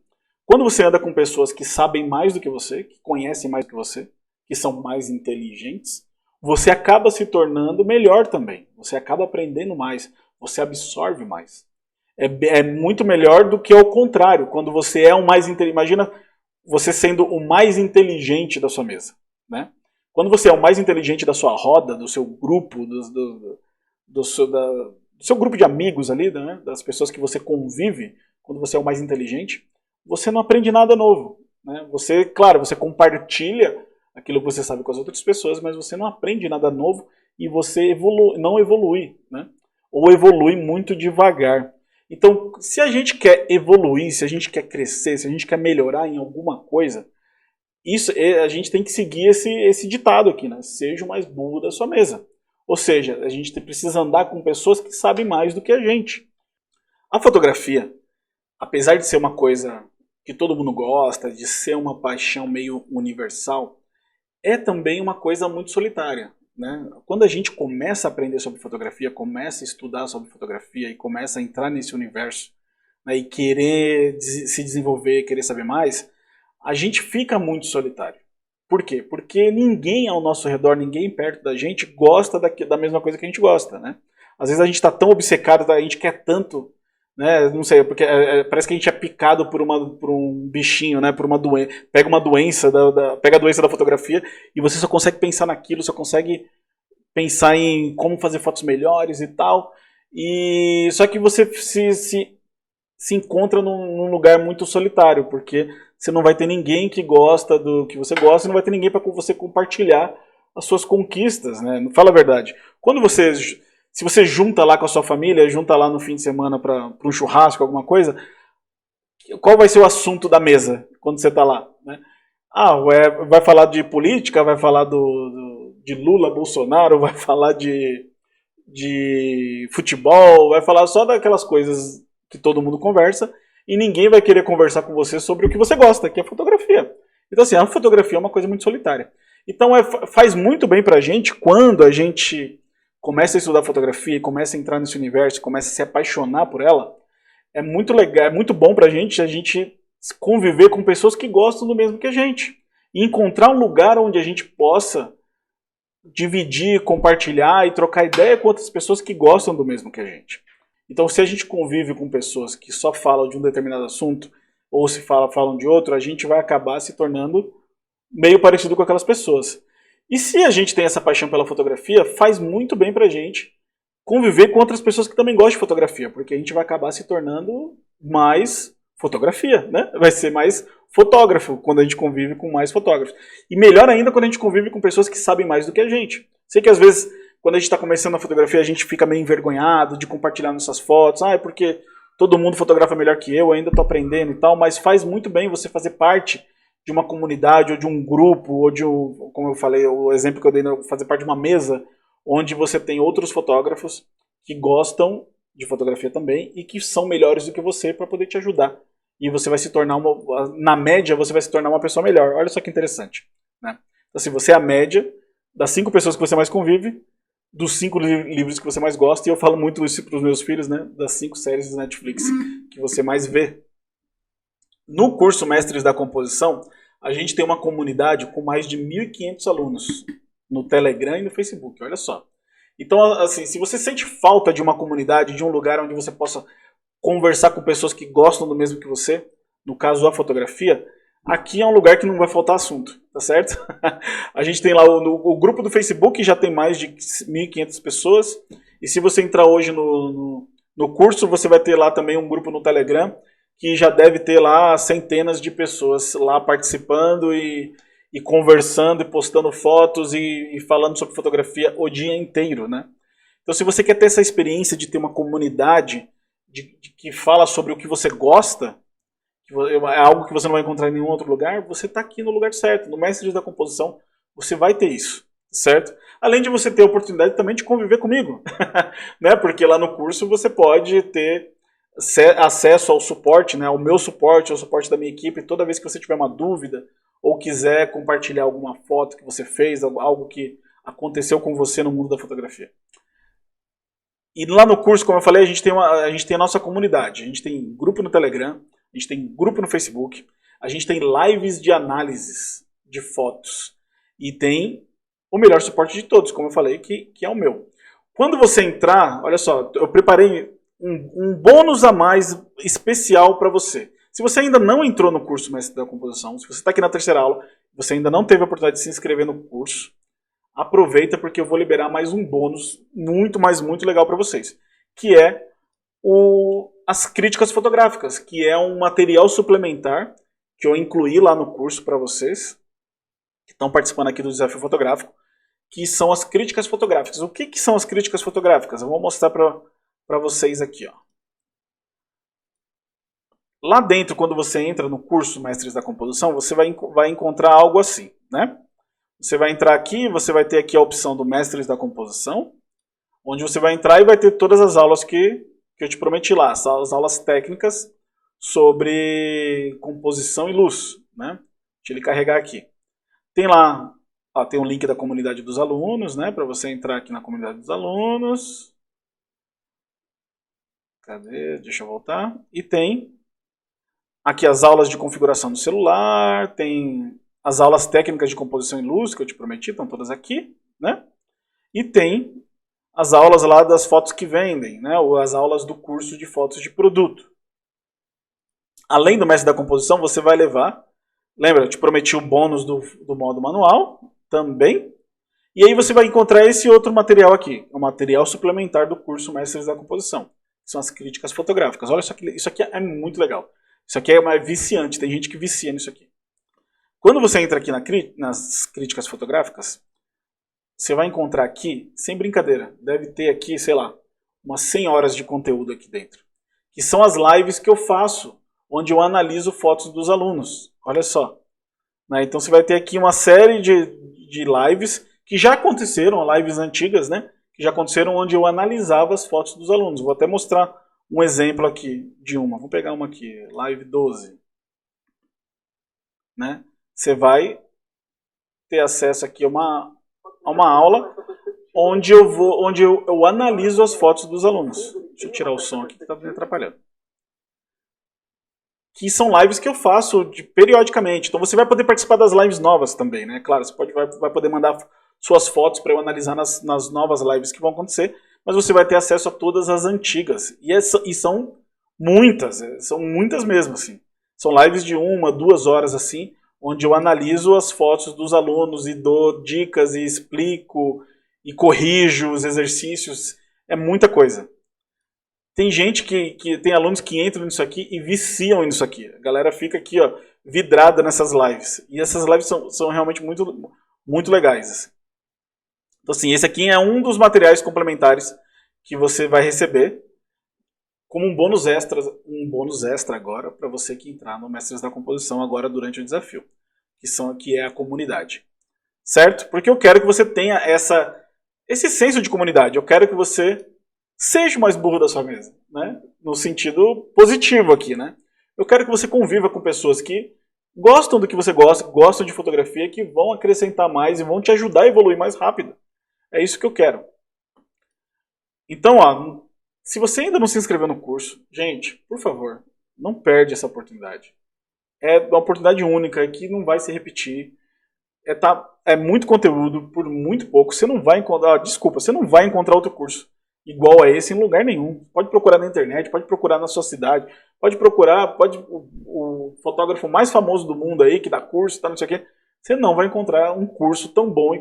Quando você anda com pessoas que sabem mais do que você, que conhecem mais do que você, que são mais inteligentes, você acaba se tornando melhor também. Você acaba aprendendo mais, você absorve mais. É muito melhor do que ao contrário, quando você é o mais inteligente. Imagina você sendo o mais inteligente da sua mesa, né? Quando você é o mais inteligente da sua roda, do seu grupo, do seu grupo de amigos ali, né? Das pessoas que você convive, quando você é o mais inteligente, você não aprende nada novo, né? Você, claro, você compartilha aquilo que você sabe com as outras pessoas, mas você não aprende nada novo e você não evolui, né? Ou evolui muito devagar. Então, se a gente quer evoluir, se a gente quer crescer, se a gente quer melhorar em alguma coisa, a gente tem que seguir esse ditado aqui, né? Seja o mais burro da sua mesa. Ou seja, a gente precisa andar com pessoas que sabem mais do que a gente. A fotografia, apesar de ser uma coisa que todo mundo gosta, de ser uma paixão meio universal, é também uma coisa muito solitária, né? Quando a gente começa a aprender sobre fotografia, começa a estudar sobre fotografia e começa a entrar nesse universo, né, e querer se desenvolver, querer saber mais, a gente fica muito solitário. Por quê? Porque ninguém ao nosso redor, ninguém perto da gente gosta da mesma coisa que a gente gosta, né? Às vezes a gente está tão obcecado, a gente quer tanto, né? Não sei, porque parece que a gente é picado por um bichinho, né? Por uma doença. Pega uma doença, pega a doença da fotografia e você só consegue pensar naquilo, só consegue pensar em como fazer fotos melhores e tal. E só que você se encontra num lugar muito solitário, porque você não vai ter ninguém que gosta do que você gosta, e não vai ter ninguém para você compartilhar as suas conquistas, né? Fala a verdade. Se você junta lá com a sua família, junta lá no fim de semana para um churrasco, alguma coisa, qual vai ser o assunto da mesa quando você está lá, né? Vai falar de política, vai falar de Lula, Bolsonaro, vai falar de futebol, vai falar só daquelas coisas que todo mundo conversa, e ninguém vai querer conversar com você sobre o que você gosta, que é fotografia. Então, assim, a fotografia é uma coisa muito solitária. Então, faz muito bem pra gente quando a gente começa a estudar fotografia, começa a entrar nesse universo, começa a se apaixonar por ela. É muito legal, é muito bom pra gente a gente conviver com pessoas que gostam do mesmo que a gente. E encontrar um lugar onde a gente possa dividir, compartilhar e trocar ideia com outras pessoas que gostam do mesmo que a gente. Então, se a gente convive com pessoas que só falam de um determinado assunto, ou se falam de outro, a gente vai acabar se tornando meio parecido com aquelas pessoas. E se a gente tem essa paixão pela fotografia, faz muito bem pra gente conviver com outras pessoas que também gostam de fotografia, porque a gente vai acabar se tornando mais fotografia, né? Vai ser mais fotógrafo quando a gente convive com mais fotógrafos. E melhor ainda quando a gente convive com pessoas que sabem mais do que a gente. Sei que às vezes, quando a gente está começando a fotografia, a gente fica meio envergonhado de compartilhar nossas fotos. É porque todo mundo fotografa melhor que eu ainda estou aprendendo e tal, mas faz muito bem você fazer parte de uma comunidade, ou de um grupo, ou de um, como eu falei, o exemplo que eu dei, fazer parte de uma mesa, onde você tem outros fotógrafos que gostam de fotografia também e que são melhores do que você para poder te ajudar. E você vai se tornar, na média, você vai se tornar uma pessoa melhor. Olha só que interessante. Né? Então, assim, você é a média das 5 pessoas que você mais convive, dos 5 livros que você mais gosta, e eu falo muito isso para os meus filhos, né? Das 5 séries do Netflix que você mais vê. No curso Mestres da Composição, a gente tem uma comunidade com mais de 1.500 alunos no Telegram e no Facebook, olha só. Então, assim, se você sente falta de uma comunidade, de um lugar onde você possa conversar com pessoas que gostam do mesmo que você, no caso a fotografia, aqui é um lugar que não vai faltar assunto, tá certo? A gente tem lá o grupo do Facebook, já tem mais de 1.500 pessoas, e se você entrar hoje no curso, você vai ter lá também um grupo no Telegram, que já deve ter lá centenas de pessoas lá participando e conversando e postando fotos e falando sobre fotografia o dia inteiro, né? Então, se você quer ter essa experiência de ter uma comunidade que fala sobre o que você gosta, que é algo que você não vai encontrar em nenhum outro lugar, você está aqui no lugar certo. No Mestres da Composição, você vai ter isso, certo? Além de você ter a oportunidade também de conviver comigo, né? Porque lá no curso você pode ter acesso ao suporte, né? Ao meu suporte, ao suporte da minha equipe, toda vez que você tiver uma dúvida ou quiser compartilhar alguma foto que você fez, algo que aconteceu com você no mundo da fotografia. E lá no curso, como eu falei, a gente tem a nossa comunidade. A gente tem grupo no Telegram, a gente tem grupo no Facebook, a gente tem lives de análises de fotos. E tem o melhor suporte de todos, como eu falei, que é o meu. Quando você entrar, olha só, eu preparei um bônus a mais especial para você. Se você ainda não entrou no curso Mestre da Composição, se você está aqui na terceira aula, você ainda não teve a oportunidade de se inscrever no curso, aproveita porque eu vou liberar mais um bônus muito, mas muito legal para vocês, que é as críticas fotográficas, que é um material suplementar que eu incluí lá no curso para vocês, que estão participando aqui do Desafio Fotográfico, que são as críticas fotográficas. O que são as críticas fotográficas? Eu vou mostrar para vocês aqui, ó. Lá dentro, quando você entra no curso Mestres da Composição, você vai encontrar algo assim, né? Você vai entrar aqui, você vai ter aqui a opção do Mestres da Composição, onde você vai entrar e vai ter todas as aulas que eu te prometi lá, as aulas técnicas sobre composição e luz, né? Deixa ele carregar aqui. Tem lá, ó, tem um link da comunidade dos alunos, né? Para você entrar aqui na comunidade dos alunos. Cadê? Deixa eu voltar. E tem aqui as aulas de configuração do celular, tem as aulas técnicas de composição em luz, que eu te prometi, estão todas aqui, né? E tem as aulas lá das fotos que vendem, né? Ou as aulas do curso de fotos de produto. Além do Mestre da Composição, você vai levar, lembra, eu te prometi o bônus do modo manual, também. E aí você vai encontrar esse outro material aqui, o material suplementar do curso Mestres da Composição. São as críticas fotográficas. Olha, isso aqui é muito legal. Isso aqui é mais viciante, tem gente que vicia nisso aqui. Quando você entra aqui nas críticas fotográficas, você vai encontrar aqui, sem brincadeira, deve ter aqui, sei lá, umas 100 horas de conteúdo aqui dentro. Que são as lives que eu faço, onde eu analiso fotos dos alunos. Olha só. Né? Então você vai ter aqui uma série de lives que já aconteceram, lives antigas, né? Que já aconteceram onde eu analisava as fotos dos alunos. Vou até mostrar um exemplo aqui de uma. Vou pegar uma aqui, live 12. Né? Você vai ter acesso aqui a uma aula onde eu analiso as fotos dos alunos. Deixa eu tirar o som aqui que está me atrapalhando. Que são lives que eu faço periodicamente. Então você vai poder participar das lives novas também, né? Claro, você vai poder mandar suas fotos para eu analisar nas novas lives que vão acontecer, mas você vai ter acesso a todas as antigas. E são muitas mesmo, assim. São lives de 1, 2 horas, assim, onde eu analiso as fotos dos alunos e dou dicas e explico e corrijo os exercícios. É muita coisa. Tem gente tem alunos que entram nisso aqui e viciam nisso aqui. A galera fica aqui, ó, vidrada nessas lives. E essas lives são realmente muito, muito legais. Então, assim, esse aqui é um dos materiais complementares que você vai receber como um bônus extra agora para você que entrar no Mestres da Composição agora durante o desafio, que é a comunidade. Certo? Porque eu quero que você tenha esse senso de comunidade. Eu quero que você seja o mais burro da sua mesa, né? No sentido positivo aqui, né? Eu quero que você conviva com pessoas que gostam do que você gosta, gostam de fotografia, que vão acrescentar mais e vão te ajudar a evoluir mais rápido. É isso que eu quero. Então, ó, se você ainda não se inscreveu no curso, gente, por favor, não perde essa oportunidade. É uma oportunidade única que não vai se repetir. É muito conteúdo por muito pouco. Você não vai encontrar, você não vai encontrar outro curso igual a esse em lugar nenhum. Pode procurar na internet, pode procurar na sua cidade, pode procurar, o fotógrafo mais famoso do mundo aí, que dá curso, tá, não sei o quê. Você não vai encontrar um curso tão bom e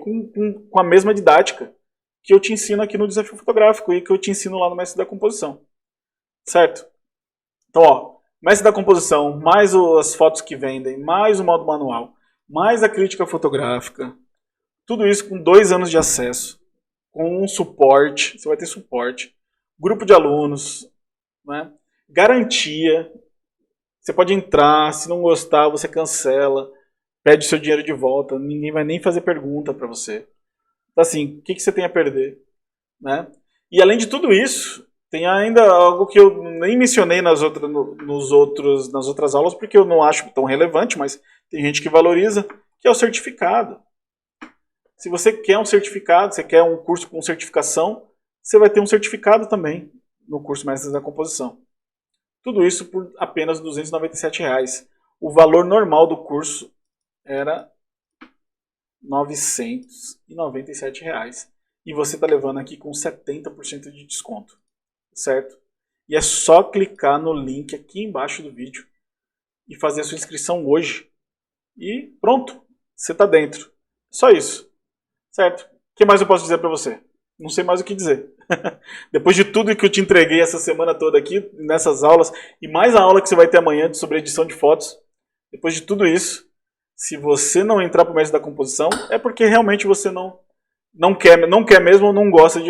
com a mesma didática que eu te ensino aqui no Desafio Fotográfico e que eu te ensino lá no Mestre da Composição. Certo? Então, ó, Mestre da Composição, mais as fotos que vendem, mais o modo manual, mais a crítica fotográfica, tudo isso com 2 anos de acesso, com um suporte, você vai ter suporte, grupo de alunos, né? Garantia, você pode entrar, se não gostar, você cancela, pede seu dinheiro de volta, ninguém vai nem fazer pergunta para você. Então, assim, o que você tem a perder? Né? E além de tudo isso, tem ainda algo que eu nem mencionei nas outras aulas, porque eu não acho tão relevante, mas tem gente que valoriza, que é o certificado. Se você quer um certificado, você quer um curso com certificação, você vai ter um certificado também no curso Mestres da Composição. Tudo isso por apenas R$ 297. O valor normal do curso era R$ 997. E você está levando aqui com 70% de desconto. Certo? E é só clicar no link aqui embaixo do vídeo e fazer a sua inscrição hoje. E pronto, você está dentro. Só isso. Certo? O que mais eu posso dizer para você? Não sei mais o que dizer. Depois de tudo que eu te entreguei essa semana toda aqui, nessas aulas, e mais a aula que você vai ter amanhã sobre edição de fotos, depois de tudo isso, se você não entrar para o Mestre da Composição, é porque realmente você não quer mesmo ou não gosta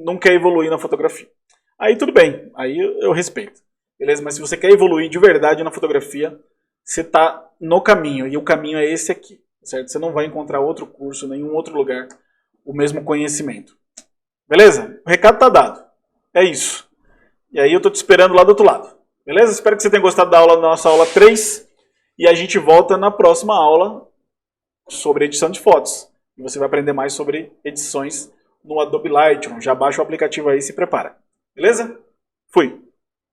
não quer evoluir na fotografia. Aí tudo bem, aí eu respeito. Beleza? Mas se você quer evoluir de verdade na fotografia, você está no caminho, e o caminho é esse aqui. Certo? Você não vai encontrar outro curso, nenhum outro lugar, o mesmo conhecimento. Beleza? O recado está dado. É isso. E aí eu estou te esperando lá do outro lado. Beleza? Espero que você tenha gostado da nossa aula 3. E a gente volta na próxima aula sobre edição de fotos. E você vai aprender mais sobre edições no Adobe Lightroom. Já baixa o aplicativo aí e se prepara. Beleza? Fui!